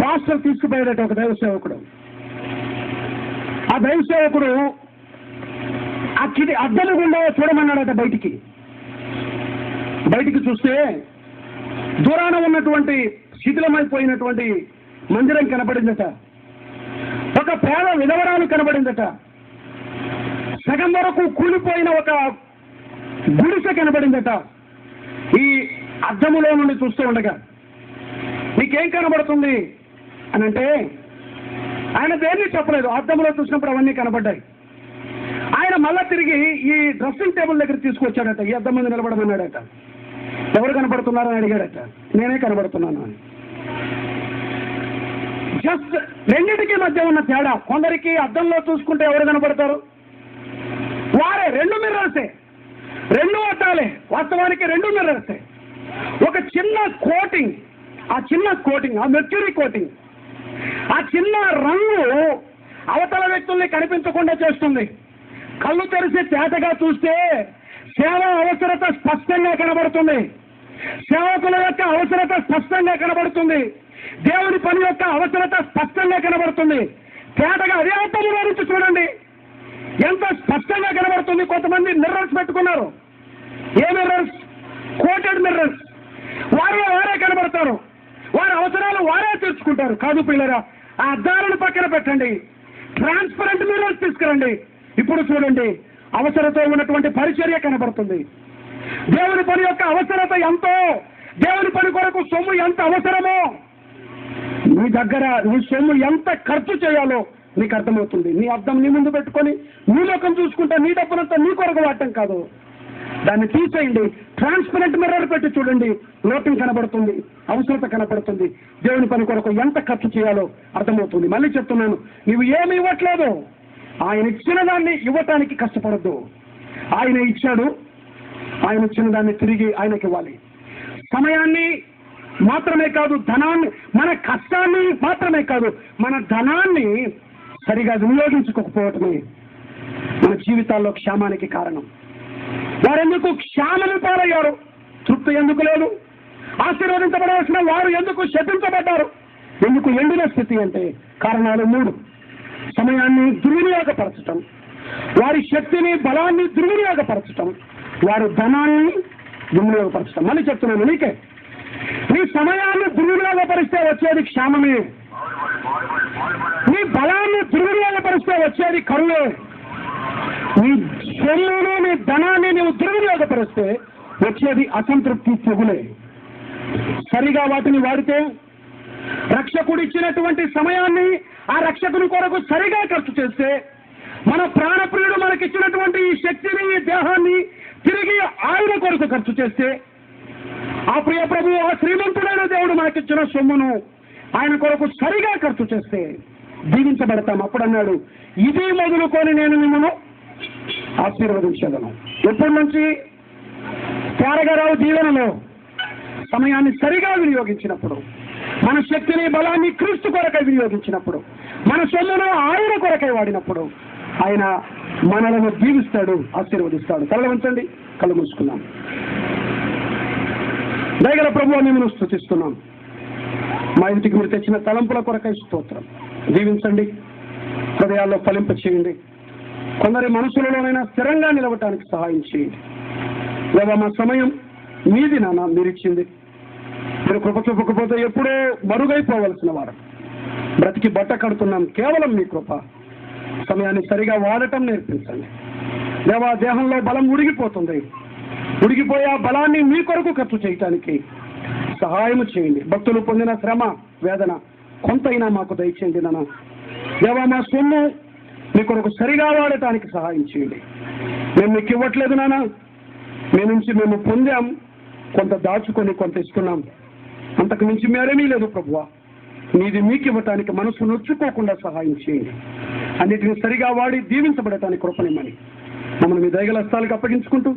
పాస్టర్ తీసుకుపోయేట ఒక దైవ సేవకుడు. ఆ దైవ సేవకుడు ఆ అద్దెలు గుండా చూడమన్నాడట. బయటికి చూస్తే దూరాన ఉన్నటువంటి శిథిలమైపోయినటువంటి మందిరం కనబడిందట. ఒక పేద విధవరాలు కనబడిందట. సగం వరకు కూలిపోయిన ఒక గుడిసె కనబడిందట. ఈ అద్దములో నుండి చూస్తూ ఉండగా నీకేం కనబడుతుంది అని అంటే, ఆయన దేన్ని చెప్పలేదు. అద్దంలో చూసినప్పుడు అవన్నీ కనబడ్డాయి. ఆయన మళ్ళా తిరిగి ఈ డ్రెస్సింగ్ టేబుల్ దగ్గర తీసుకొచ్చాడట. ఈ అద్దం ముందు నిలబడమన్నాడట. ఎవరు కనబడుతున్నారని అడిగాడట. నేనే కనబడుతున్నాను అని. జస్ట్ రెండింటికి మధ్య ఉన్న తేడా, కొందరికి అద్దంలో చూసుకుంటే ఎవరు కనబడతారు? వారే. రెండు మిర్రర్సే, రెండు అద్దాలే. వాస్తవానికి రెండు మిర్రర్సే. ఒక చిన్న కోటింగ్, ఆ మెర్క్యూరీ కోటింగ్, ఆ చిన్న రంగు అవతల వ్యక్తుల్ని కనిపించకుండా చేస్తుంది. కళ్ళు తెరిచి తేటగా చూస్తే సేవ అవసరత స్పష్టంగా కనబడుతుంది. సేవకుల యొక్క అవసరత స్పష్టంగా కనబడుతుంది. దేవుని పని యొక్క అవసరత స్పష్టంగా కనబడుతుంది. తేటగా అదే అర్థంలో నుంచి చూడండి ఎంత స్పష్టంగా కనబడుతుంది. కొంతమంది మిర్రర్స్ పెట్టుకున్నారు. ఏ మిర్రర్స్? Coated mirrors. వారే కనబడతారు. వారి అవసరాలు వారే తీర్చుకుంటారు. కాదు పిల్లరా, ఆ అద్దాలను పక్కన పెట్టండి, ట్రాన్స్పరెంట్ మిర్రర్స్ తీసుకురండి. ఇప్పుడు చూడండి, అవసరతో ఉన్నటువంటి పరిచర్య కనబడుతుంది. దేవుని పని యొక్క అవసరత ఎంతో, దేవుని పని కొరకు సొమ్ము ఎంత అవసరమో, నీ దగ్గర నీ సొమ్ము ఎంత ఖర్చు చేయాలో నీకు అర్థమవుతుంది. నీ అద్దం నీ ముందు పెట్టుకొని నీ లోకం చూసుకుంటే నీ డబ్బునంతా నీ కొరకు వాడటం కాదు. దాన్ని తీసేయండి, ట్రాన్స్పరెంట్ మిర్రర్ పెట్టి చూడండి. లోపం కనబడుతుంది, అవసరత కనబడుతుంది. దేవుని పని కొరకు ఎంత ఖర్చు చేయాలో అర్థమవుతుంది. మళ్ళీ చెప్తున్నాను, నీవు ఏమి ఇవ్వట్లేదు. ఆయన ఇచ్చిన దాన్ని ఇవ్వటానికి కష్టపడద్దు. ఆయన ఇచ్చాడు, ఆయన ఇచ్చిన దాన్ని తిరిగి ఆయనకి ఇవ్వాలి. సమయాన్ని మాత్రమే కాదు, ధనాన్ని, మన కష్టాన్ని మాత్రమే కాదు, మన ధనాన్ని సరిగా వినియోగించుకోకపోవటమే మన జీవితాల్లో క్షేమానికి కారణం. వారెందుకు క్షేమము పాలయ్యారు? తృప్తి ఎందుకు లేదు? ఆశీర్వదించబడాల్సిన వారు ఎందుకు శపించబడ్డారు? ఎందుకు ఎండిన స్థితి అంటే కారణాలు 3. సమయాన్ని దుర్వినియోగపరచటం, వారి శక్తిని బలాన్ని దుర్వినియోగపరచటం, వారి ధనాన్ని దుర్వినియోగపరచటం. మళ్ళీ చెప్తున్నాను నీకే, నీ సమయాన్ని దుర్వినియోగపరిస్తే వచ్చేది క్షేమమే. నీ బలాన్ని దుర్వినియోగపరిస్తే వచ్చేది కరువే. నీ సొమ్మును, నీ ధనాన్ని నువ్వు దుర్వినియోగపరిస్తే వచ్చేది అసంతృప్తి, తెగులే. సరిగా వాటిని వాడితే, రక్షకుడు ఇచ్చినటువంటి సమయాన్ని ఆ రక్షకుని కొరకు సరిగా ఖర్చు చేస్తే, మన ప్రాణప్రియుడు మనకిచ్చినటువంటి ఈ శక్తిని, ఈ దేహాన్ని తిరిగి ఆయన కొరకు ఖర్చు చేస్తే, ఆ ప్రియ ప్రభు, ఆ శ్రీమంతుడైన దేవుడు మనకిచ్చిన సొమ్మును ఆయన కొరకు సరిగా ఖర్చు చేస్తే దీవించబడతాం. అప్పుడు అన్నాడు, ఇది మొదలుకొని నేను మిమ్మల్ని ఆశీర్వదించగలను. ఎప్పటి నుంచి? త్యారగారావు దీవెనలో సమయాన్ని సరిగా వినియోగించినప్పుడు, మన శక్తిని బలాన్ని క్రీస్తు కొరకై వినియోగించినప్పుడు, మన సొమ్మును ఆయన కొరకై వాడినప్పుడు ఆయన మనలను దీవిస్తాడు, ఆశీర్వదిస్తాడు. కళ్ళు ఉంచండి, కళ్ళు మూసుకున్నాం. దయగల ప్రభువు, మేము స్తుతిస్తున్నాం. మా ఇంటికి మీరు తెచ్చిన తలంపుల కొరకై స్తోత్రం. దీవించండి, హృదయాల్లో ఫలింప చేయండి. కొందరి మనసులలోనైనా స్థిరంగా నిలవటానికి సహాయం చేయండి. లేదా మా సమయం మీది నాన్న, మీరిచ్చింది. మీరు కృప చూపకపోతే ఎప్పుడో మరుగైపోవలసిన వారు. బ్రతికి బట్ట కడుతున్నాం, కేవలం మీ కృప. సమయాన్ని సరిగా వాడటం నేర్పించండి. దేవా, దేహంలో బలం ఉడిగిపోతుంది. ఉడిగిపోయే ఆ బలాన్ని మీ కొరకు ఖర్చు చేయటానికి సహాయం చేయండి. భక్తులు పొందిన శ్రమ, వేదన కొంతైనా మాకు దయచేయండి నాన్న. దేవా, మా సొమ్ము మీ కొరకు సరిగా వాడటానికి సహాయం చేయండి. మేము మీకు ఇవ్వట్లేదు నాన్న, మీ నుంచి మేము పొందాం, కొంత దాచుకొని కొంత ఇస్తున్నాం. అంతకు మించి మేరేమీ లేదు ప్రభువా. మీది మీకు ఇవ్వటానికి మనసు నొచ్చుకోకుండా సహాయం చేయండి. అన్నిటిని సరిగా వాడి దీవించబడటానికి కృపనిమ్మని మమ్మల్ని మీ దయగల హస్తాలకు అప్పగించుకుంటూ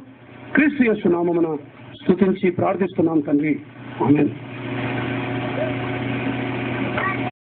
క్రీస్తు యేసు నామమున స్తుతించి ప్రార్థిస్తున్నాం తండ్రి. ఆమేన్.